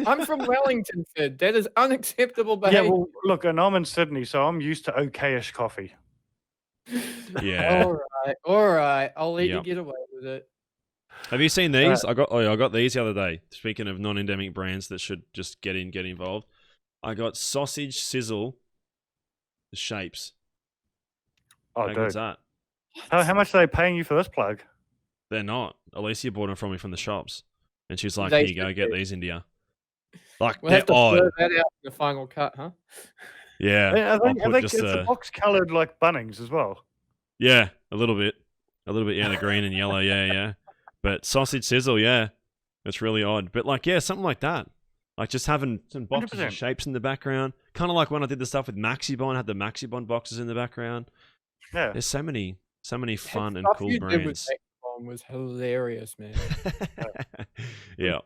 I'm from Wellington, Fid. That is unacceptable behavior. Yeah, well, look, and I'm in Sydney, so I'm used to okayish coffee. Yeah. All right. I'll let you get away with it. Have you seen these? I got these the other day. Speaking of non-endemic brands that should just get involved, I got Sausage Sizzle shapes. Oh, how good's that? How much are they paying you for this plug? They're not. Alicia bought them from me from the shops, and she's like, "Here you go, get these into you." Like we'll they're have to odd. throw that out in the final cut, huh? Yeah. It's a box coloured like Bunnings as well. Yeah, a little bit. Yeah, the green and yellow. Yeah. But Sausage Sizzle, yeah, it's really odd. But like, yeah, something like that. Like just having some boxes 100%. of shapes in the background. Kind of like when I did the stuff with Maxibon, had the Maxibon boxes in the background. Yeah. There's so many fun and cool you brands. did with Maxibon was hilarious, man. Yeah.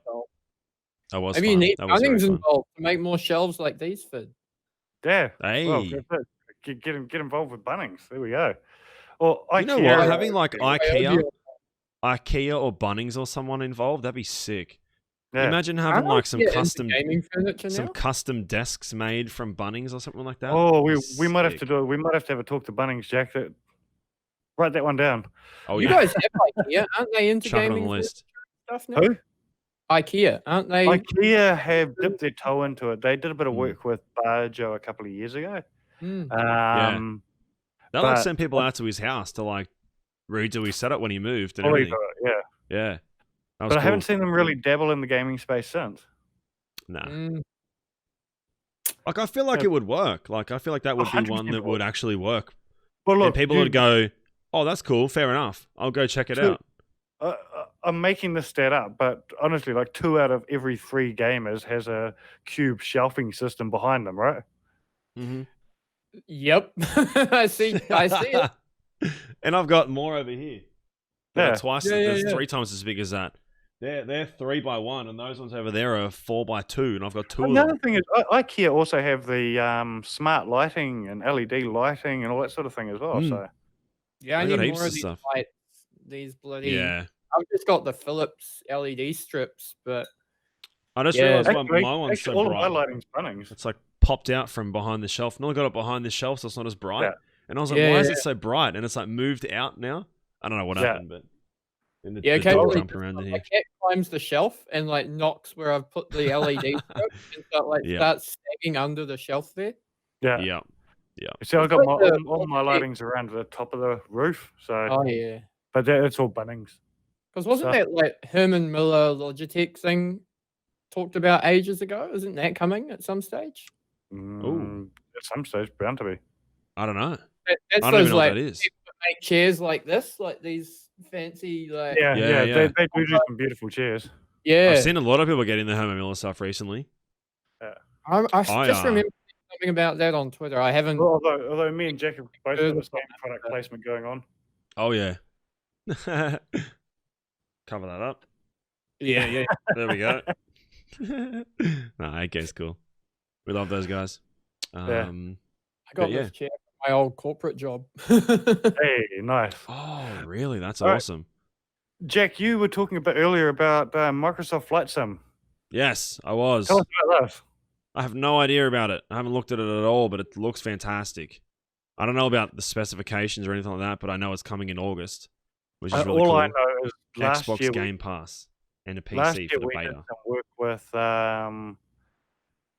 That was Maybe fun. you need Bunnings involved to make more shelves like these, Fid. Yeah. Hey. Well, get involved with Bunnings. There we go. Or IKEA. You know what? Having like IKEA or Bunnings or someone involved, that'd be sick. Yeah. Imagine having like some custom gaming furniture now? some custom desks made from Bunnings or something like that. Oh, we might have to do it. We might have to have a talk to Bunnings, Jack. Write that one down. Oh, you guys have IKEA, aren't they into Chuck it gaming on the list. stuff now? Who? IKEA, aren't they? IKEA have dipped their toe into it. They did a bit of work with Barjo a couple of years ago. Yeah. They'll like send people out to his house to like redo his setup when he moved and everything. Yeah. But I haven't seen them really dabble in the gaming space since. Nah. Like I feel like it would work. Like I feel like that would be one that would actually work. Well, look, and people would go, "Oh, that's cool. Fair enough. I'll go check it out." I'm making this stat up, but honestly, like 2 out of every 3 gamers has a cube shelving system behind them, right? Mm-hmm. Yep. I see it. And I've got more over here. Yeah. There's 3 times as big as that. They're 3x1, and those ones over there are 4x2, and I've got 2 of them. Another thing is, IKEA also have the smart lighting and LED lighting and all that sort of thing as well. So yeah, I need more of these lights. These bloody. Yeah. I've just got the Philips LED strips, but I just realized my one's so all bright. of my lighting's Bunnings. It's like popped out from behind the shelf. No, I got it behind the shelf, so it's not as bright. Yeah. And I was like, why is it so bright? And it's like moved out now. I don't know what happened, but the dog jumping around in here. My cat climbs the shelf and like knocks where I've put the LED strip and starts sagging under the shelf there. Yeah. See, I It's got like my the all my Logitech- lighting's around the top of the roof, so Oh yeah, but it's all Bunnings. because wasn't So- that like Herman Miller Logitech thing talked about ages ago? Isn't that coming at some stage? At some stage, bound to be. I don't know. That's I don't those even know what like that is. people that make chairs like this, like these fancy like Yeah, Yeah. They do some beautiful chairs. yeah. I've seen a lot of people getting the Herman Miller stuff recently. I just I, remember something about that on Twitter. I haven't. Well, although me and Jack have both Heard got the of same product placement going on. Oh yeah. Cover that up. Yeah. There we go. Nah, AK's cool. We love those guys. Yeah. I got yeah. this chair from my old corporate job. Hey, nice. Oh, really? That's All right. awesome. Jack, you were talking a bit earlier about Microsoft Flight Sim. Yes, I was. Tell us about this. I have no idea about it. I haven't looked at it at all, but it looks fantastic. I don't know about the specifications or anything like that, but I know it's coming in August, which is really All cool. I know is last Xbox year, Game Pass and a last PC year for the we did beta. some work with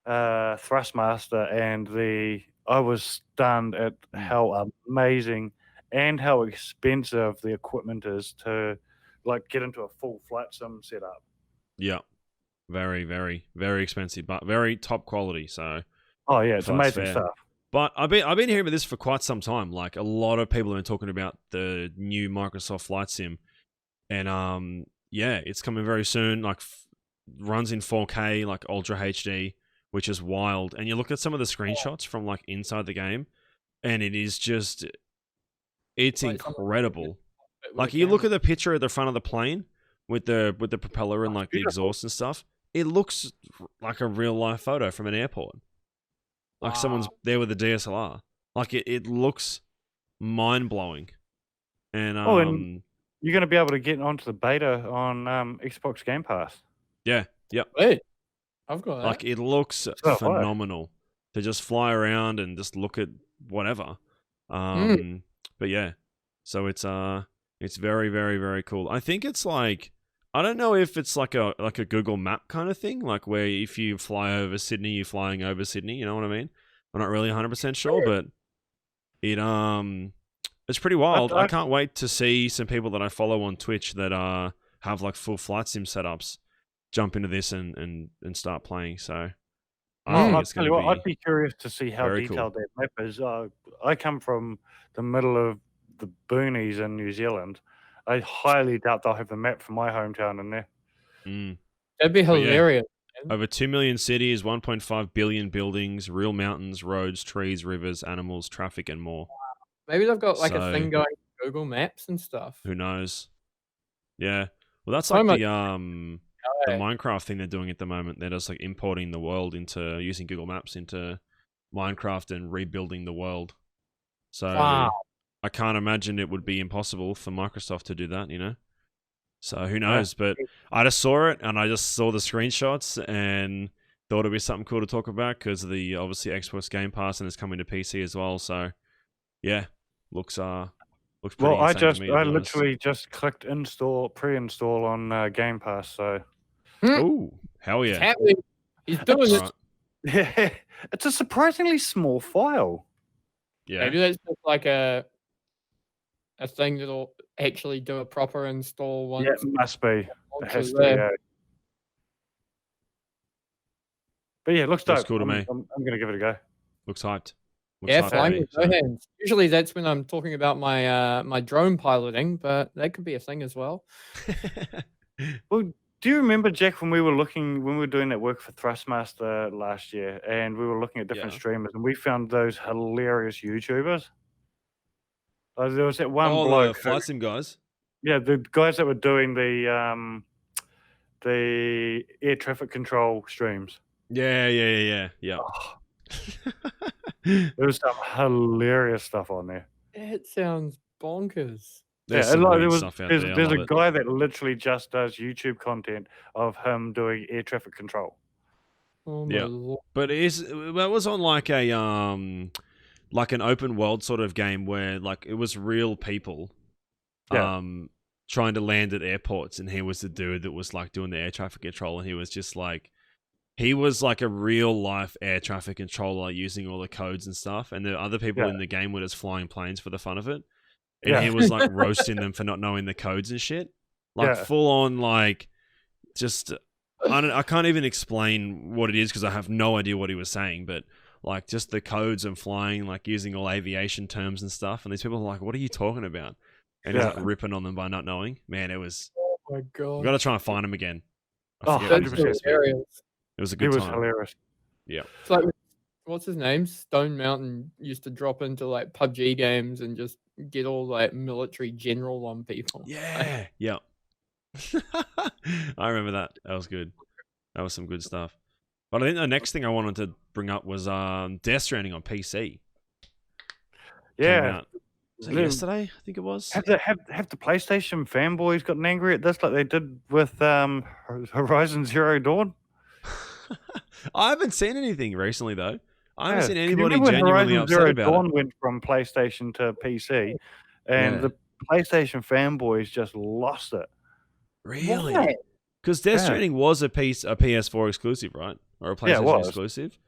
Thrustmaster, and I was stunned at how amazing and how expensive the equipment is to like get into a full flight sim setup. Yeah. Very, very, very expensive, but very top quality. So, Oh yeah, it's So that's amazing fair. stuff. but I've been hearing about this for quite some time. Like a lot of people have been talking about the new Microsoft Flight Sim, and yeah, it's coming very soon. Like runs in 4K, like Ultra HD, which is wild. And you look at some of the screenshots from like inside the game, and it is just, it's Like some of the- incredible. with Like the you look camera. at the picture at the front of the plane with the propeller and Oh, like the beautiful. exhaust and stuff. It looks like a real life photo from an airport. Like someone's Wow. there with a DSLR. Like it looks mind blowing. And and you're going to be able to get onto the beta on Xbox Game Pass. yeah, yep. Wait, I've got that. Like it looks So have I. phenomenal to just fly around and just look at whatever. But yeah, so it's very, very, very cool. I think it's like, I don't know if it's like a Google Map kind of thing, like where if you fly over Sydney, you're flying over Sydney. You know what I mean? I'm not really 100% sure, but it's pretty wild. I can't wait to see some people that I follow on Twitch that have like full flight sim setups jump into this and start playing. So I think I'll it's tell going you to what, be I'd be curious to see how very cool. detailed that map is. I come from the middle of the boonies in New Zealand. I highly doubt they'll have the map for my hometown in there. That'd be But yeah. hilarious. Over 2 million cities, 1.5 billion buildings, real mountains, roads, trees, rivers, animals, traffic, and more. Maybe they've got like a So- thing going with Google Maps and stuff. Who knows? Yeah. Well, that's So like much- the Minecraft thing they're doing at the moment. They're just like importing the world into using Google Maps into Minecraft and rebuilding the world. So Wow. I can't imagine it would be impossible for Microsoft to do that, you know? So who knows? But I just saw it and I just saw the screenshots and thought it'd be something cool to talk about because of the obviously Xbox Game Pass and it's coming to PC as well. So yeah, looks pretty Well, I insane to me, to be honest. literally just clicked pre-install on Game Pass. So Oh, hell It's yeah. happening. He's doing it. Right. yeah, it's a surprisingly small file. Yeah. Maybe that's just like a thing that'll actually do a proper install once. Yeah, it must be. It once has it's to. there. Yeah. But yeah, it looks Looks dope. cool to me. I'm going to give it a go. Looks hyped. Looks Yeah, hyped to flying me, with so. Nohands. Usually that's when I'm talking about my my drone piloting, but that could be a thing as well. Well, do you remember, Jack, when we were doing that work for Thrustmaster last year, and we were looking at different Yeah. streamers, and we found those hilarious YouTubers? There was that one Oh, bloke. the flight sim guys. Yeah, the guys that were doing the air traffic control streams. Yeah. Oh, there was some hilarious stuff on there. That sounds bonkers. There's Yeah, some like, weird stuff out there's there. I there's love a it. guy that literally just does YouTube content of him doing air traffic control. Oh my Yeah. lord. But that was on like a like an open world sort of game where like it was real people Yeah. trying to land at airports, and he was the dude that was like doing the air traffic control, and he was just like he was like a real life air traffic controller using all the codes and stuff, and the other people in the game were just flying planes for the fun of it. And he was like roasting them for not knowing the codes and shit. Like full on, like just I can't even explain what it is because I have no idea what he was saying, but like just the codes and flying, like using all aviation terms and stuff. And these people are like, "What are you talking about?" And he's like ripping on them by not knowing. Man, it was. Oh my god! We got to try and find him again. Oh, 100%. It was a good time. Hilarious. Yeah. It's like, what's his name? Stone Mountain used to drop into like PUBG games and just get all like military general on people. Yeah. Yeah. I remember that. That was good. That was some good stuff. But I think the next thing I wanted to bring up was Death Stranding on PC. Yeah. Was it yesterday? I think it was. Have the PlayStation fanboys gotten angry at this like they did with Horizon Zero Dawn? I haven't seen anything recently though. I haven't seen Can you anybody remember when genuinely Horizon upset Zero about Dawn it. went from PlayStation to PC, and the PlayStation fanboys just lost it. Really? Because Death Stranding was a PS4 exclusive, right? Or a PlayStation exclusive?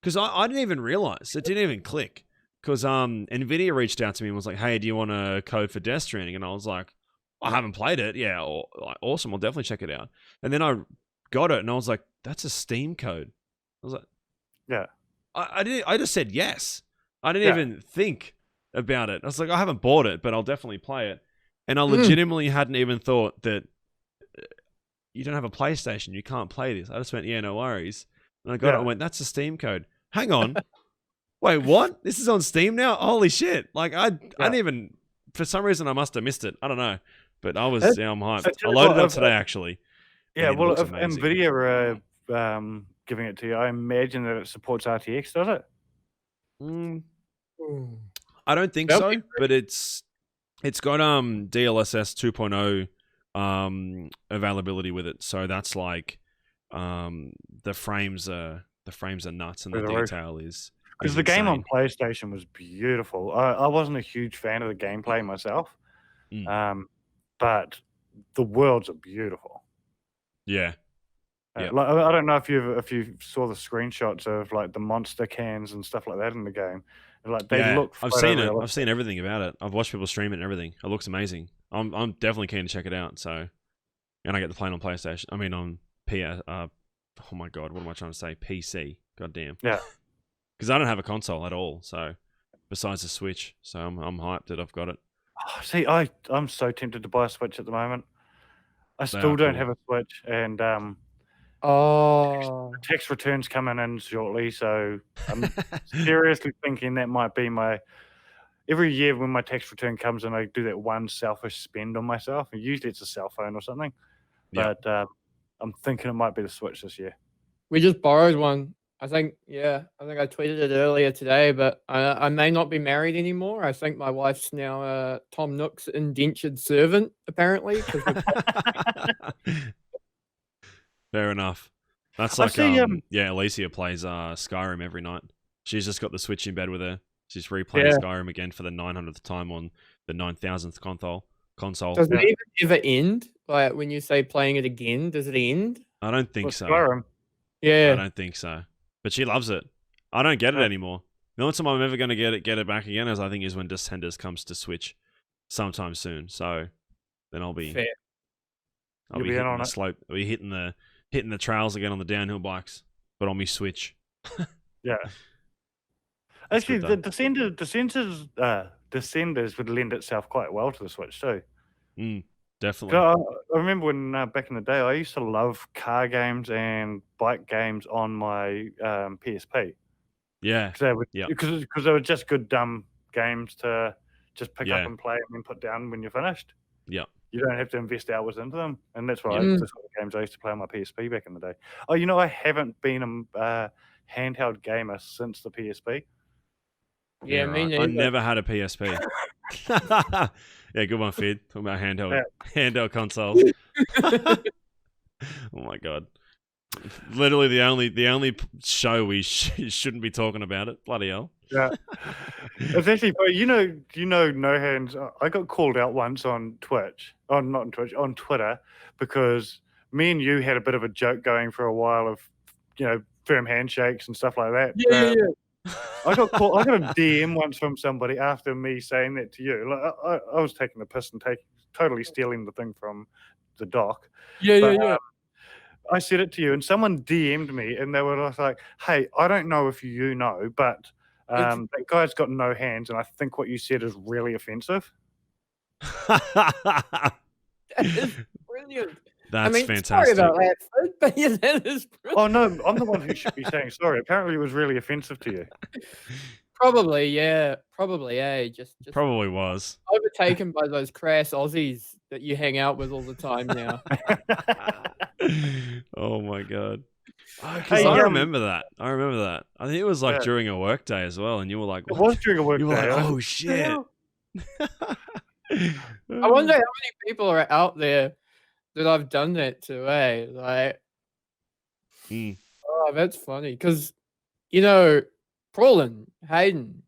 Because I didn't even realize. It didn't even click. Because NVIDIA reached out to me and was like, "Hey, do you want a code for Death Stranding?" And I was like, "I haven't played it. Yeah, awesome. I'll definitely check it out." And then I got it, and I was like, "That's a Steam code." I was like, "Yeah." I just said yes. I didn't even think about it. I was like, "I haven't bought it, but I'll definitely play it." And I legitimately hadn't even thought that you don't have a PlayStation, you can't play this. I just went, "Yeah, no worries." And I got it and went, "That's a Steam code." Hang on. Wait, what? This is on Steam now? Holy shit. Like, I didn't even... For some reason, I must have missed it. I don't know. But I'm hyped. I loaded it up today, actually. Yeah, well, if NVIDIA are giving it to you, I imagine that it supports RTX, does it? I don't think so, but it's got DLSS 2.0 availability with it. So that's like the frames are nuts and the detail is... Because the game on PlayStation was beautiful. I wasn't a huge fan of the gameplay myself, but the worlds are beautiful. Yeah. Like, I don't know if you saw the screenshots of like the monster cans and stuff like that in the game. Like they look. I've seen it. I've seen everything about it. I've watched people stream it and everything. It looks amazing. I'm definitely keen to check it out. So, and I get to play it on PlayStation. I mean on PS. Oh my god, what am I trying to say? PC. God damn. Yeah. Because I don't have a console at all, so besides the Switch, so I'm hyped that I've got it. Oh, see, I'm so tempted to buy a Switch at the moment. I still don't have a Switch, and tax returns coming in shortly, so I'm seriously thinking that might be my... Every year when my tax return comes in, I do that one selfish spend on myself, and usually it's a cell phone or something. But I'm thinking it might be the Switch this year. We just borrowed one. I think I tweeted it earlier today, but I may not be married anymore. I think my wife's now Tom Nook's indentured servant, apparently. Fair enough. That's like, Alicia plays Skyrim every night. She's just got the Switch in bed with her. She's replaying Skyrim again for the 900th time on the 9,000th console. Does it even ever end? Like, when you say playing it again, does it end? I don't think so. Skyrim. Yeah. I don't think so. But she loves it. I don't get it anymore. The only time I'm ever going to get it back again is when Descenders comes to Switch sometime soon. So then I'll be fair. I'll be hitting the slope. I'll be hitting the trails again on the downhill bikes, but on my Switch. Yeah. Actually, the Descenders would lend itself quite well to the Switch too. Definitely. I remember when back in the day, I used to love car games and bike games on my PSP. Yeah. Because they were just good dumb games to just pick up and play and then put down when you're finished. Yeah. You don't have to invest hours into them, and that's what the sort of games I used to play on my PSP back in the day. Oh, I haven't been a handheld gamer since the PSP. Yeah, me neither. I never had a PSP. Yeah, good one, Fid. Talking about handheld consoles. Oh my god! Literally the only show we shouldn't be talking about it. Bloody hell! Yeah, it's actually. But you know, Nohands. I got called out once on Twitch. Oh, not on Twitch, on Twitter, because me and you had a bit of a joke going for a while of firm handshakes and stuff like that. Yeah. I got a DM once from somebody after me saying that to you. Like, I was taking the piss and totally stealing the thing from the doc. Yeah. I said it to you, and someone DM'd me, and they were like, "Hey, I don't know if you know, but that guy's got no hands, and I think what you said is really offensive." That is brilliant. That's Sorry fantastic. about that, Fred, but yeah, that is brilliant. Oh no, I'm the one who should be saying sorry. Apparently, it was really offensive to you. Probably, yeah. Probably, just Probably was. overtaken by those crass Aussies that you hang out with all the time now. Oh my god. Hey, I remember that. I think it was like Yeah. during a work day as well, and you were like, It what? was during a work You were day. like, I was oh like, shit. "Hell?" I wonder how many people are out there that I've done that to, eh? Like, Mm. oh, that's funny. Because, Prolin, Hayden,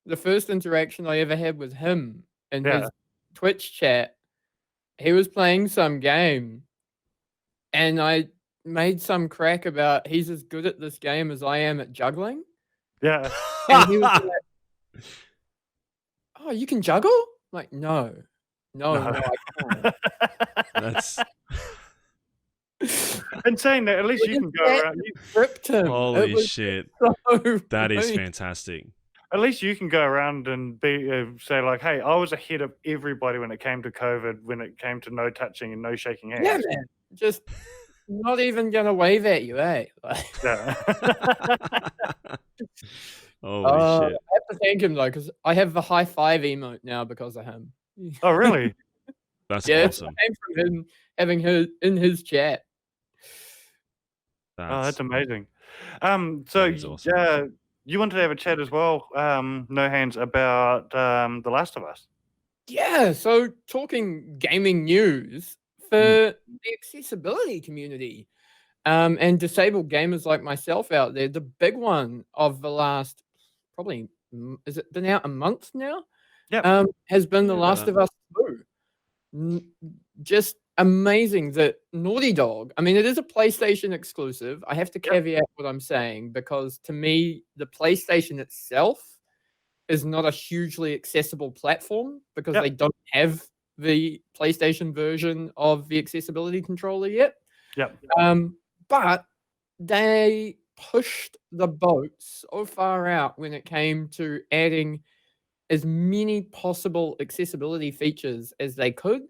the first interaction I ever had with him in his Yeah. Twitch chat, he was playing some game, and I made some crack about he's as good at this game as I am at juggling. Yeah. And he was like, oh, you can juggle? I'm like, no, I can't. That's And saying that, at least you can go around. Ripped him. holy shit. So That is funny. fantastic. At least you can go around and say like, "Hey, I was ahead of everybody when it came to COVID, when it came to no touching and no shaking hands." Yeah, man. Just not even gonna wave at you, eh? Like, Yeah. Holy shit. I have to thank him though, because I have the high five emote now because of him. Oh, really? That's Yeah, awesome. it came from him having her in his chat. Oh, that's amazing. That So is awesome. you wanted to have a chat as well, Nohands, about The Last of Us. Yeah, so talking gaming news for the accessibility community, and disabled gamers like myself out there, the big one of the last probably has it been out a month now? Yep. Has been The Yeah, Last of Us 2. Just amazing that Naughty Dog, I mean, it is a PlayStation exclusive. I have to caveat what I'm saying because to me, the PlayStation itself is not a hugely accessible platform because they don't have the PlayStation version of the accessibility controller yet. Yep. But they pushed the boat so far out when it came to adding as many possible accessibility features as they could,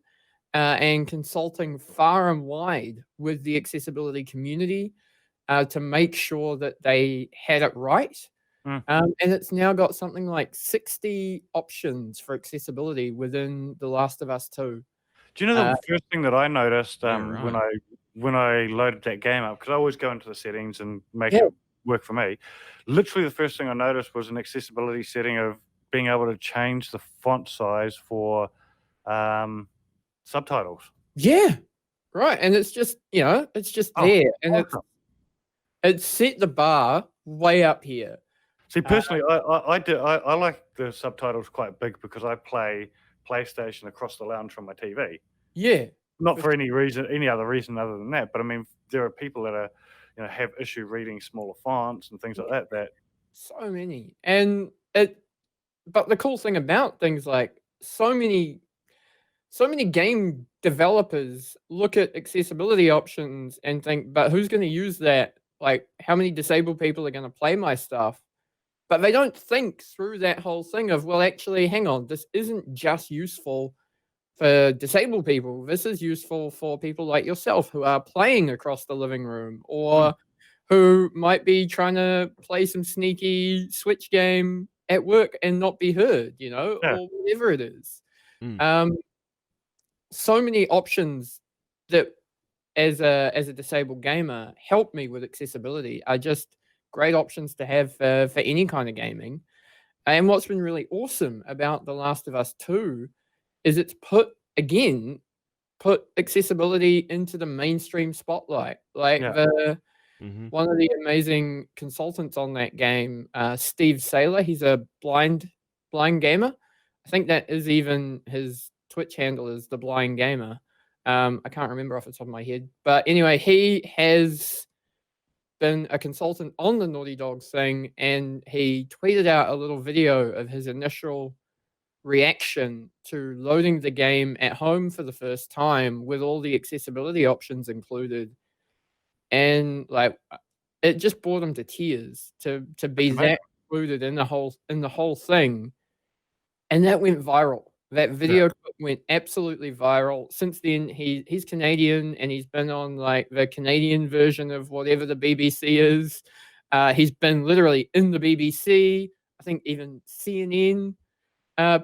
and consulting far and wide with the accessibility community to make sure that they had it right. And it's now got something like 60 options for accessibility within The Last of Us 2. Do you know the first thing that I noticed right. when I loaded that game up, because I always go into the settings and make it work for me. Literally, the first thing I noticed was an accessibility setting of being able to change the font size for subtitles. Yeah, right. And it's just it's just there, and awesome. it's set the bar way up here. See, personally, I like the subtitles quite big because I play PlayStation across the lounge from my TV. Yeah. Not for any other reason other than that. But I mean, there are people that are, have issue reading smaller fonts and things like that. That so many, but the cool thing about things like so many game developers look at accessibility options and think, but who's going to use that? Like, how many disabled people are going to play my stuff? But they don't think through that whole thing of, well, actually, hang on, this isn't just useful for disabled people. This is useful for people like yourself who are playing across the living room or who might be trying to play some sneaky Switch game at work and not be heard, or whatever it is. So many options that as a disabled gamer help me with accessibility are just great options to have for any kind of gaming. And what's been really awesome about The Last of Us 2 is it's put accessibility into the mainstream spotlight. Like one of the amazing consultants on that game, Steve Saylor, he's a blind gamer. I think that is even his Twitch handle is The Blind Gamer. I can't remember off the top of my head. But anyway, he has been a consultant on the Naughty Dogs thing, and he tweeted out a little video of his initial reaction to loading the game at home for the first time with all the accessibility options included. And like it just brought him to tears to be That's amazing. that included in the whole thing. And that went viral. That video clip went absolutely viral. Since then, he's Canadian, and he's been on like the Canadian version of whatever the BBC is. He's been literally in the BBC. I think even CNN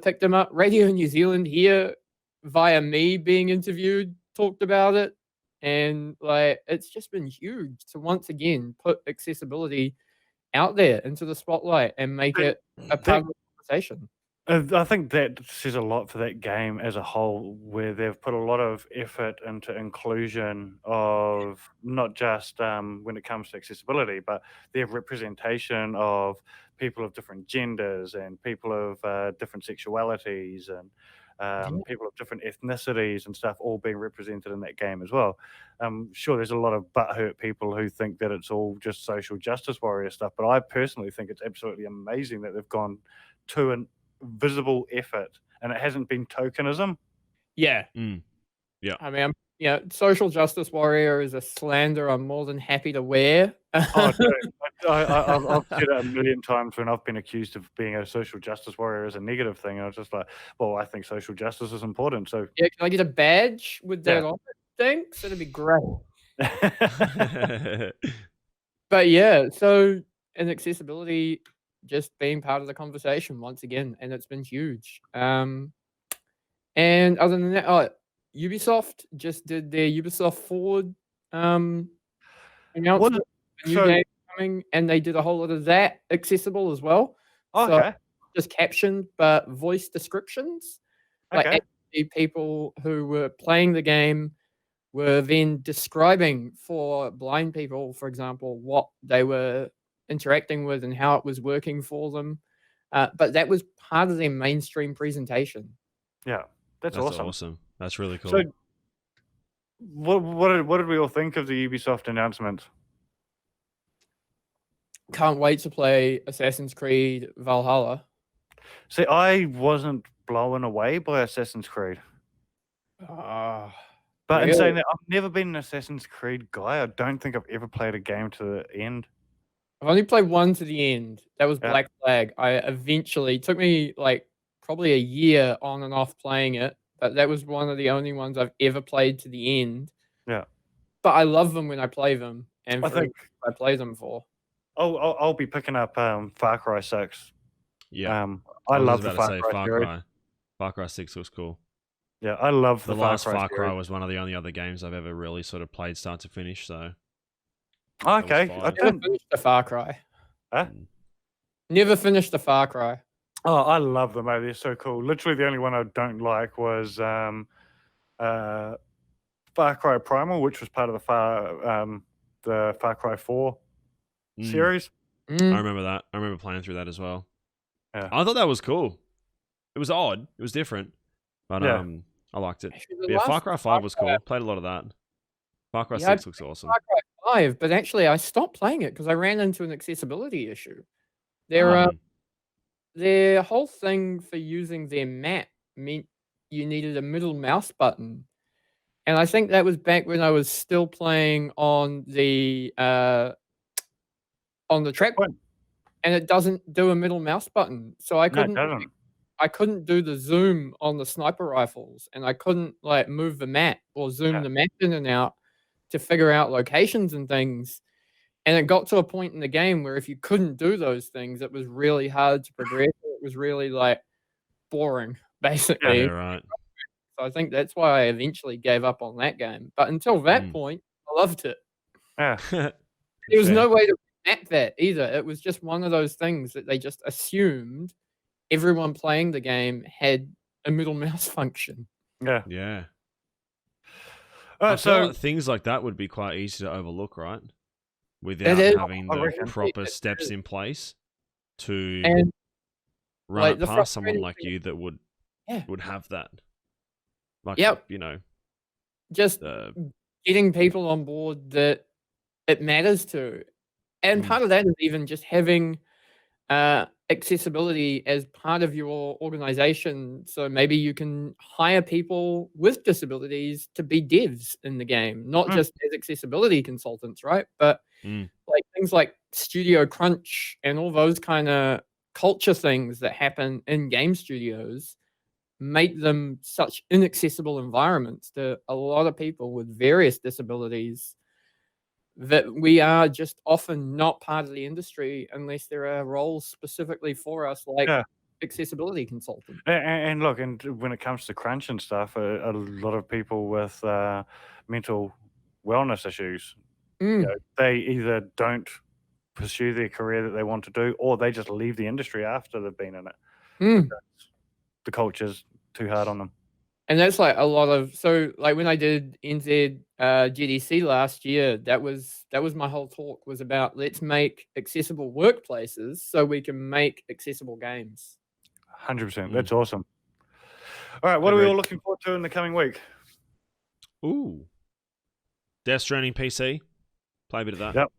picked him up. Radio New Zealand here, via me being interviewed, talked about it. And like it's just been huge to once again put accessibility out there into the spotlight and make it a part of the conversation. I think that says a lot for that game as a whole, where they've put a lot of effort into inclusion of not just when it comes to accessibility, but their representation of people of different genders and people of different sexualities and people of different ethnicities and stuff all being represented in that game as well. Sure, there's a lot of butthurt people who think that it's all just social justice warrior stuff, but I personally think it's absolutely amazing that they've gone to an visible effort and it hasn't been tokenism. Yeah. Yeah. I mean, social justice warrior is a slander I'm more than happy to wear. Oh, dude, I've said it a million times when I've been accused of being a social justice warrior as a negative thing. And I was just like, well, I think social justice is important. So Yeah, can I get a badge with that on it? Thanks. That'd be great. But yeah, so and accessibility just being part of the conversation once again, and it's been huge. And other than that, Ubisoft just did their Ubisoft Forward announcement, a new game coming, and they did a whole lot of that accessible as well. Okay. So just captioned, but voice descriptions. Like actually people who were playing the game were then describing for blind people, for example, what they were interacting with and how it was working for them. But that was part of their mainstream presentation. Yeah, that's awesome. That's really cool. So, what did we all think of the Ubisoft announcement? Can't wait to play Assassin's Creed Valhalla. See, I wasn't blown away by Assassin's Creed. But in saying that, I've never been an Assassin's Creed guy. I don't think I've ever played a game to the end. I've only played one to the end. That was Black Flag. I eventually, it took me like probably a year on and off playing it, but that was one of the only ones I've ever played to the end. Yeah. But I love them when I play them, and I think I play them for. I'll be picking up Far Cry 6. Yeah. I love the Far Cry series. Far Cry 6 was cool. Yeah, I love the last Far Cry was one of the only other games I've ever really sort of played start to finish. So okay, I never finished the Far Cry. Huh? Never finished the Far Cry. Oh, I love them, mate. They're so cool. Literally, the only one I don't like was Far Cry Primal, which was part of the Far Cry 4 series. I remember that. I remember playing through that as well. Yeah. I thought that was cool. It was odd. It was different. But I liked it. Yeah, Far Cry 5 was cool. Played a lot of that. Far Cry 6 looks awesome. Far Cry 5, but actually I stopped playing it because I ran into an accessibility issue. Their whole thing for using their map meant you needed a middle mouse button. And I think that was back when I was still playing on the trackpad. And it doesn't do a middle mouse button. So I couldn't I couldn't do the zoom on the sniper rifles, and I couldn't like move the map or zoom the map in and out to figure out locations and things. And it got to a point in the game where if you couldn't do those things, it was really hard to progress. It was really like boring, basically. Yeah, right. So I think that's why I eventually gave up on that game. But until that point, I loved it. Yeah. There was no way to map that either. It was just one of those things that they just assumed everyone playing the game had a middle mouse function. Yeah. Yeah. I feel like things like that would be quite easy to overlook, right? Without having the proper steps in place to run it past someone like you that would have that. Like, just getting people on board that it matters to. And part of that is even just having accessibility as part of your organization. So maybe you can hire people with disabilities to be devs in the game, not just as accessibility consultants, right? But like things like Studio Crunch and all those kind of culture things that happen in game studios make them such inaccessible environments to a lot of people with various disabilities that we are just often not part of the industry unless there are roles specifically for us, like accessibility consultant. And look, and when it comes to crunch and stuff, a lot of people with mental wellness issues, you know, they either don't pursue their career that they want to do, or they just leave the industry after they've been in it. Because the culture's too hard on them. And that's like a lot of, so like when I did NZ GDC last year, that was my whole talk, was about let's make accessible workplaces so we can make accessible games. 100%. That's awesome. All right, what are we all looking forward to in the coming week? Ooh. Death Stranding PC. Play a bit of that. Yep.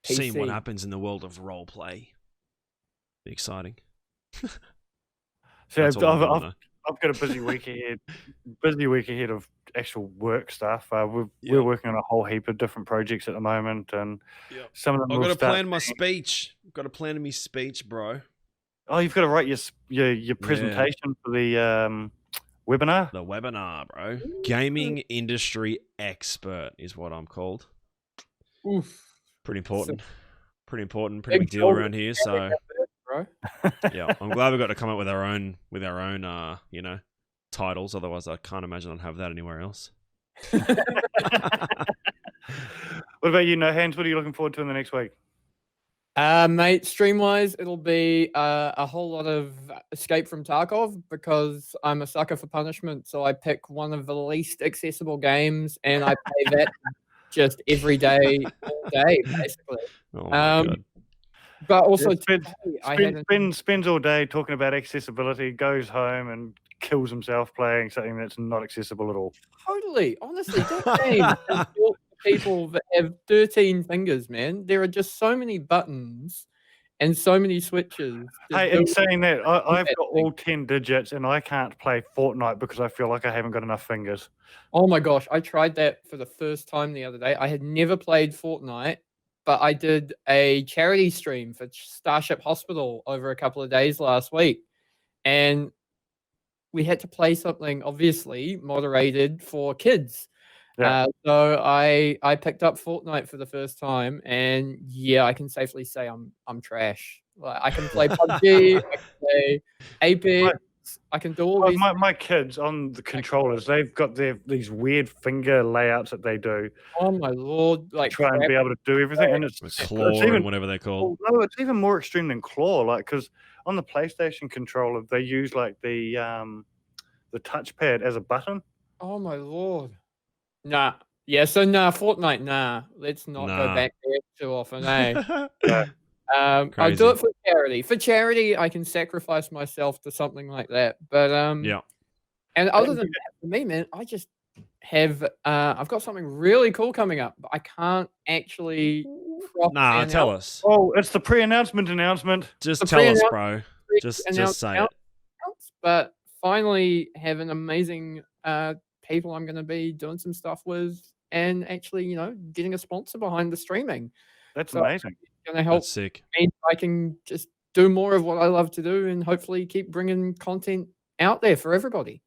Seeing what happens in the world of role play. Be exciting. So I've got a busy week ahead. Busy week ahead of actual work stuff. We're working on a whole heap of different projects at the moment, and some of them. I've got to plan my speech. I've got to plan my speech, bro. Oh, you've got to write your presentation for the webinar. The webinar, bro. Gaming industry expert is what I'm called. Oof. Pretty important. Pretty important. Pretty big deal around here. So. Yeah, I'm glad we got to come up with our own, you know, titles. Otherwise, I can't imagine I'd have that anywhere else. What about you, Nohands? What are you looking forward to in the next week? Mate, stream-wise, it'll be a whole lot of Escape from Tarkov, because I'm a sucker for punishment. So I pick one of the least accessible games and I play that just every day, all day, basically. Oh my God. But also, spends all day talking about accessibility, goes home and kills himself playing something that's not accessible at all. Totally. Honestly, that game is built for people that have 13 fingers, man. There are just so many buttons and so many switches. Hey, in saying that, I've got all 10 digits and I can't play Fortnite because I feel like I haven't got enough fingers. Oh my gosh, I tried that for the first time the other day. I had never played Fortnite, but I did a charity stream for Starship Hospital over a couple of days last week. And we had to play something, obviously, moderated for kids. So I picked up Fortnite for the first time, and yeah, I can safely say I'm trash. Like, I can play PUBG, I can play Apex, I can do all these. My kids on the controllers, they've got these weird finger layouts that they do. Oh my lord! Like try and be able to do everything, and it's claw and whatever they're called. No, it's even more extreme than claw. Like, because on the PlayStation controller, they use like the touchpad as a button. Oh my lord! Nah, yeah. So Fortnite. Nah, let's not go back there too often, eh? I do it for charity. For charity, I can sacrifice myself to something like that. But and other than that, for me, man, I just have I've got something really cool coming up, but I can't actually. Tell us. Oh, it's the pre-announcement announcement. Just tell us, bro. Just say it. But finally, have an amazing people I'm going to be doing some stuff with, and actually, you know, getting a sponsor behind the streaming. That's amazing. Going to help. That's sick. And I can just do more of what I love to do, and hopefully keep bringing content out there for everybody.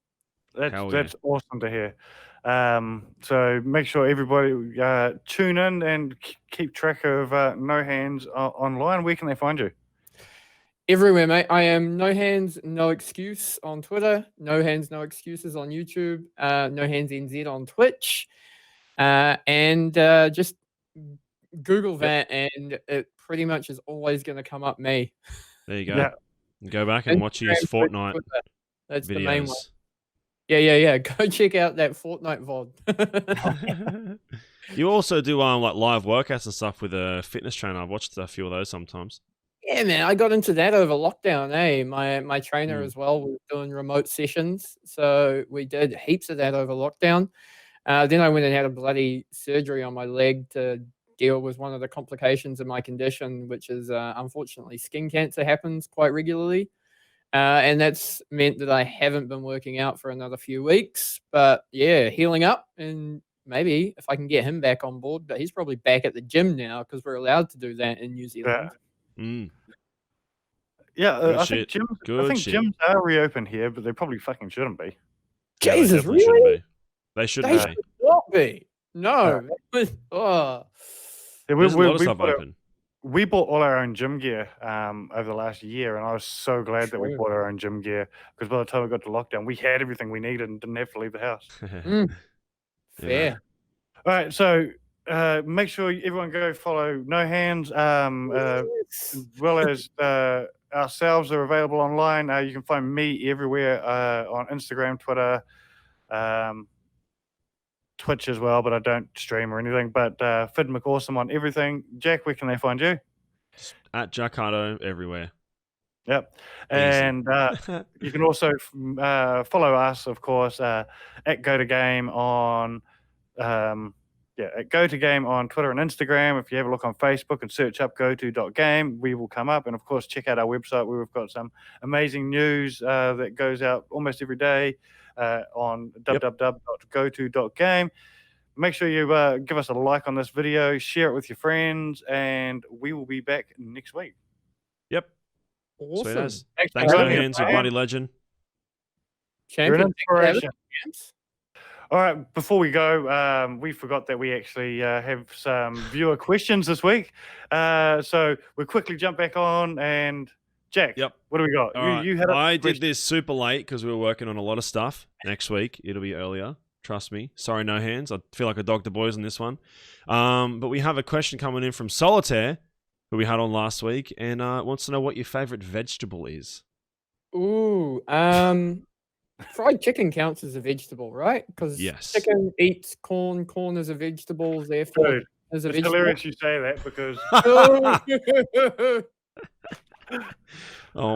That's awesome to hear. So make sure everybody tune in and keep track of Nohands online. Where can they find you? Everywhere, mate. I am Nohands No Excuse on Twitter, Nohands No Excuses on YouTube, Nohands NZ on Twitch, and just Google that, and it pretty much is always going to come up me. There you go. Yeah. Go back and watch his Fortnite That's videos. The main one. Yeah. Go check out that Fortnite VOD. You also do like live workouts and stuff with a fitness trainer. I've watched a few of those sometimes. Yeah, man, I got into that over lockdown. My trainer as well was doing remote sessions, so we did heaps of that over lockdown. Then I went and had a bloody surgery on my leg to deal with one of the complications of my condition, which is unfortunately skin cancer happens quite regularly. And that's meant that I haven't been working out for another few weeks. But yeah, healing up, and maybe if I can get him back on board. But he's probably back at the gym now because we're allowed to do that in New Zealand. Yeah, Good I shit. think gyms. Good I think shit. gyms are reopened here, but they probably fucking shouldn't be. Yeah, they Jesus, definitely shouldn't really? be. They shouldn't They be. should not be. No. Oh. Yeah, There's a lot of stuff open. We bought all our own gym gear over the last year, and I was so glad that we True. bought our own gym gear because by the time we got to lockdown, we had everything we needed and didn't have to leave the house. Fair. All right, so make sure everyone go follow Nohands, as well as ourselves are available online. You can find me everywhere on Instagram, Twitter, Twitch as well, but I don't stream or anything. But Fid McAwesome on everything. Jack, where can they find you? Just at Jacardo everywhere. Yep. Easy. And you can also follow us, of course, at GoToGame on at GoToGame on Twitter and Instagram. If you have a look on Facebook and search up goto.game, we will come up. And of course, check out our website where we've got some amazing news that goes out almost every day on www.goto.game. Make sure you give us a like on this video, share it with your friends, and we will be back next week. Yep. Awesome. Sweet as. Thanks, Thanks, for Nohands, you bloody legend. You're an Champion. thanks for having inspiration. us, James. All right, before we go, we forgot that we actually have some viewer questions this week. So we'll quickly jump back on. And Jack, what do we got? You had I did this super late because we were working on a lot of stuff. Next week, it'll be earlier. Trust me. Sorry, Nohands. I feel like I dogged the boys on this one. But we have a question coming in from Solitaire, who we had on last week, and wants to know what your favorite vegetable is. Ooh, fried chicken counts as a vegetable, right? Because Yes. chicken eats corn, corn is a vegetable, therefore Dude, is a it's vegetable. hilarious you say that because Oh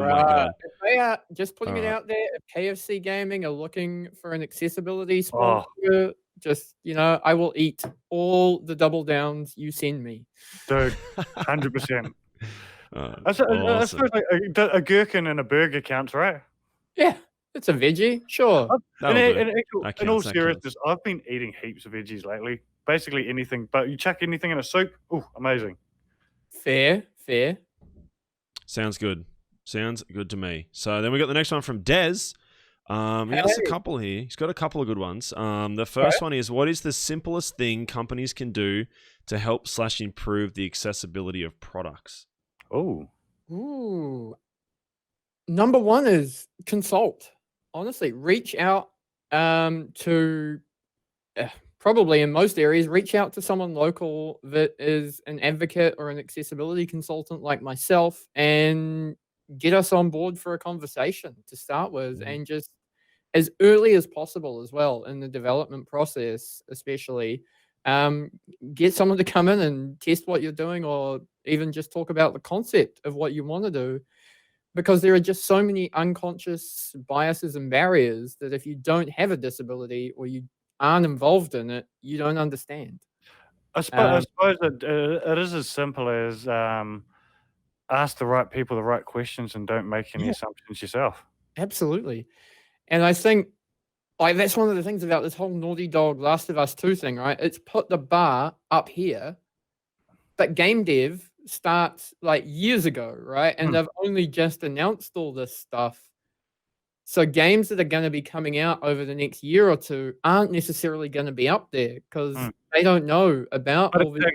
my god. If they are just putting it out there, if KFC Gaming are looking for an accessibility Oh. sponsor, just I will eat all the double downs you send me. dude, 100%. I Awesome. suppose like a gherkin and a burger counts, right? Yeah, it's a veggie, sure. In all seriousness, I've been eating heaps of veggies lately. Basically anything, but you chuck anything in a soup, ooh, amazing. Fair. Sounds good. Sounds good to me. So then we got the next one from Des. He has a couple here. He's got a couple of good ones. The first one is, what is the simplest thing companies can do to help / improve the accessibility of products? Ooh. Number one is consult. Honestly, reach out to probably in most areas, reach out to someone local that is an advocate or an accessibility consultant like myself and get us on board for a conversation to start with, and just as early as possible as well in the development process, especially get someone to come in and test what you're doing, or even just talk about the concept of what you want to do, because there are just so many unconscious biases and barriers that if you don't have a disability or you aren't involved in it, you don't understand. I suppose it is as simple as ask the right people the right questions and don't make any assumptions yourself. Absolutely. And I think that's one of the things about this whole Naughty Dog Last of Us 2 thing, right? It's put the bar up here, but game dev starts like years ago, right? And they've only just announced all this stuff. So games that are going to be coming out over the next year or two aren't necessarily going to be up there because they don't know about But all it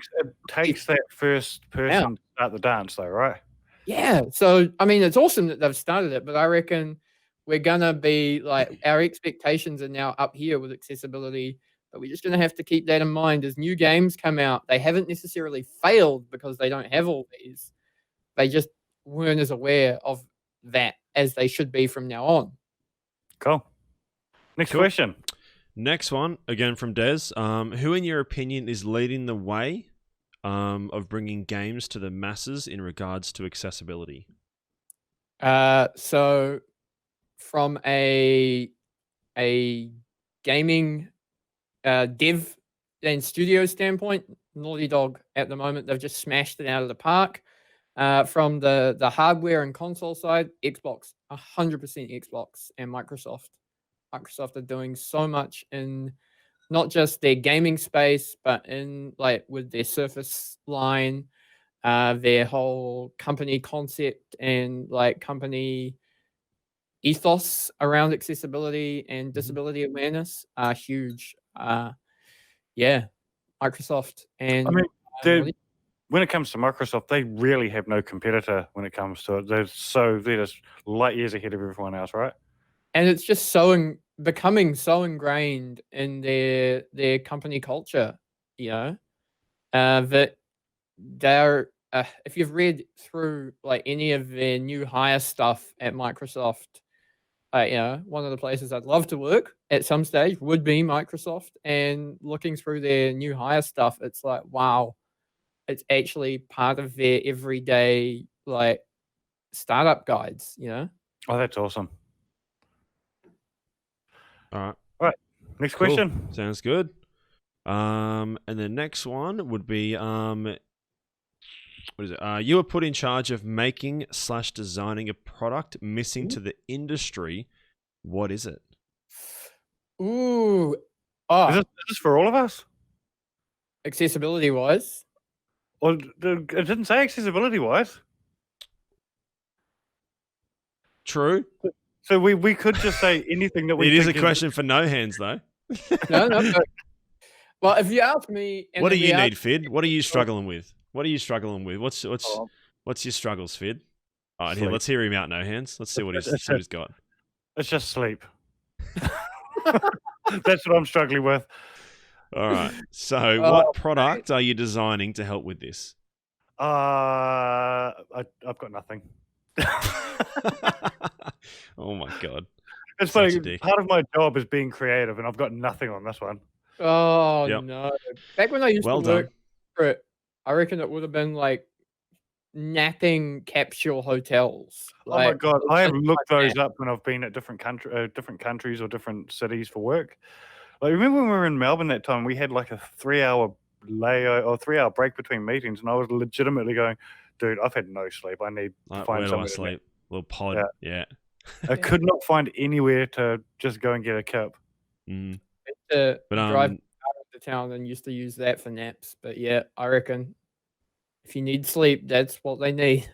takes that first person to start the dance, though, right? Yeah. So, I mean, it's awesome that they've started it, but I reckon we're going to be like, our expectations are now up here with accessibility, but we're just going to have to keep that in mind as new games come out. They haven't necessarily failed because they don't have all these. They just weren't as aware of that as they should be from now on. Cool. Next question. Next one, again from Des. Who, in your opinion, is leading the way of bringing games to the masses in regards to accessibility? So from a gaming dev and studio standpoint, Naughty Dog at the moment. They've just smashed it out of the park. From the hardware and console side, Xbox, 100% Xbox, and Microsoft. Microsoft are doing so much in not just their gaming space, but in like with their Surface line, their whole company concept and like company ethos around accessibility and disability awareness are huge. Yeah, Microsoft and I mean, Naughty- when it comes to Microsoft, they really have no competitor when it comes to it. They're just light years ahead of everyone else, right? and it's just becoming so ingrained in their company culture, you know, that they're if you've read through like any of their new hire stuff at Microsoft, you know, one of the places I'd love to work at some stage would be Microsoft. And looking through their new hire stuff, it's like, wow, it's actually part of their everyday like startup guides, you know. Oh, that's awesome. All right. Next Cool. question. Sounds good. And the next one would be what is it? You were put in charge of making/designing a product missing to the industry. What is it? Ooh, Is this for all of us? accessibility wise. Or it didn't say accessibility wise. True. So we could just say anything that we. It is a think question for Nohands, though. No. Well, if you ask me, what do you need, Fid? What are you struggling with? What's your struggles, Fid? All right, here, let's hear him out, Nohands. Let's see what he's got. It's just sleep. That's what I'm struggling with. All right. So, what product are you designing to help with this? I've got nothing. Oh my god! It's funny. Part of my job is being creative, and I've got nothing on this one. Oh no! Back when I used to work for it, I reckon it would have been like napping capsule hotels. Oh my god! I have looked those up when I've been at different countries or different cities for work. Like, remember when we were in Melbourne that time? We had like a 3-hour layover or 3-hour break between meetings, and I was legitimately going, "Dude, I've had no sleep. I need to find somewhere to sleep." Little pod, yeah. I could not find anywhere to just go and get a kip. Mm. But drive out of town and used to use that for naps. But yeah, I reckon if you need sleep, that's what they need.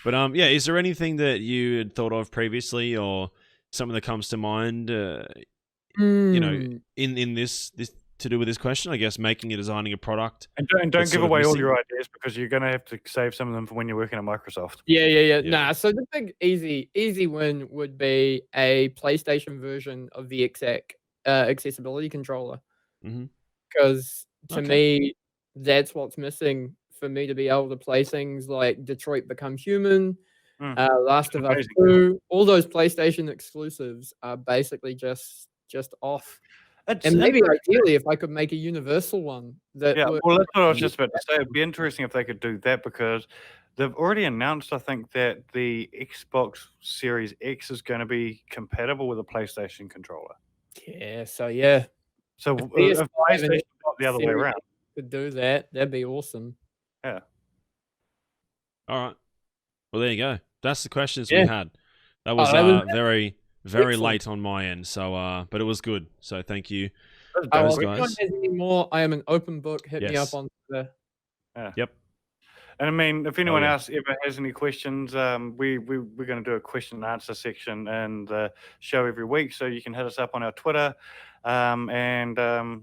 But yeah, is there anything that you had thought of previously, or something that comes to mind? You know, in this to do with this question, I guess making and designing a product. And don't give away all your ideas, because you're going to have to save some of them for when you're working at Microsoft. Yeah. Nah, so the big easy win would be a PlayStation version of the exact accessibility controller. Because to me, that's what's missing for me to be able to play things like Detroit Become Human, Last of Us 2. All those PlayStation exclusives are basically just off. And maybe ideally, if I could make a universal one that. Yeah, well, that's what I was just about to say. It'd be interesting if they could do that, because they've already announced, I think, that the Xbox Series X is going to be compatible with a PlayStation controller. Yeah. So yeah. So if PlayStation got the other way around, could do that. That'd be awesome. Yeah. All right. Well, there you go. That's the questions we had. That was very late on my end, so but it was good. So thank you, guys. If anyone has any more, I am an open book. Hit me up on Twitter. Yep. And I mean, if anyone else ever has any questions, we're going to do a question and answer section in the show every week, so you can hit us up on our Twitter. And I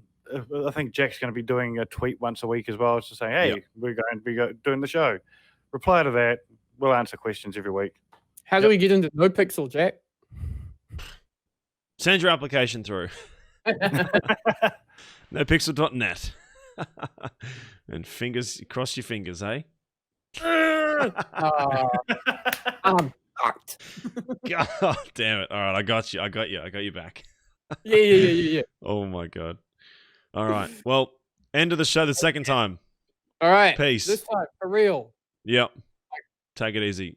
think Jack's going to be doing a tweet once a week as well, to say, hey, we're going to be doing the show. Reply to that. We'll answer questions every week. How do we get into NoPixel, Jack? Send your application through. NoPixel.net. And cross your fingers, eh? I'm fucked. God damn it. All right, I got you back. Yeah. Oh my god. All right. Well, end of the show the second time. All right. Peace. This time, for real. Yep. Take it easy.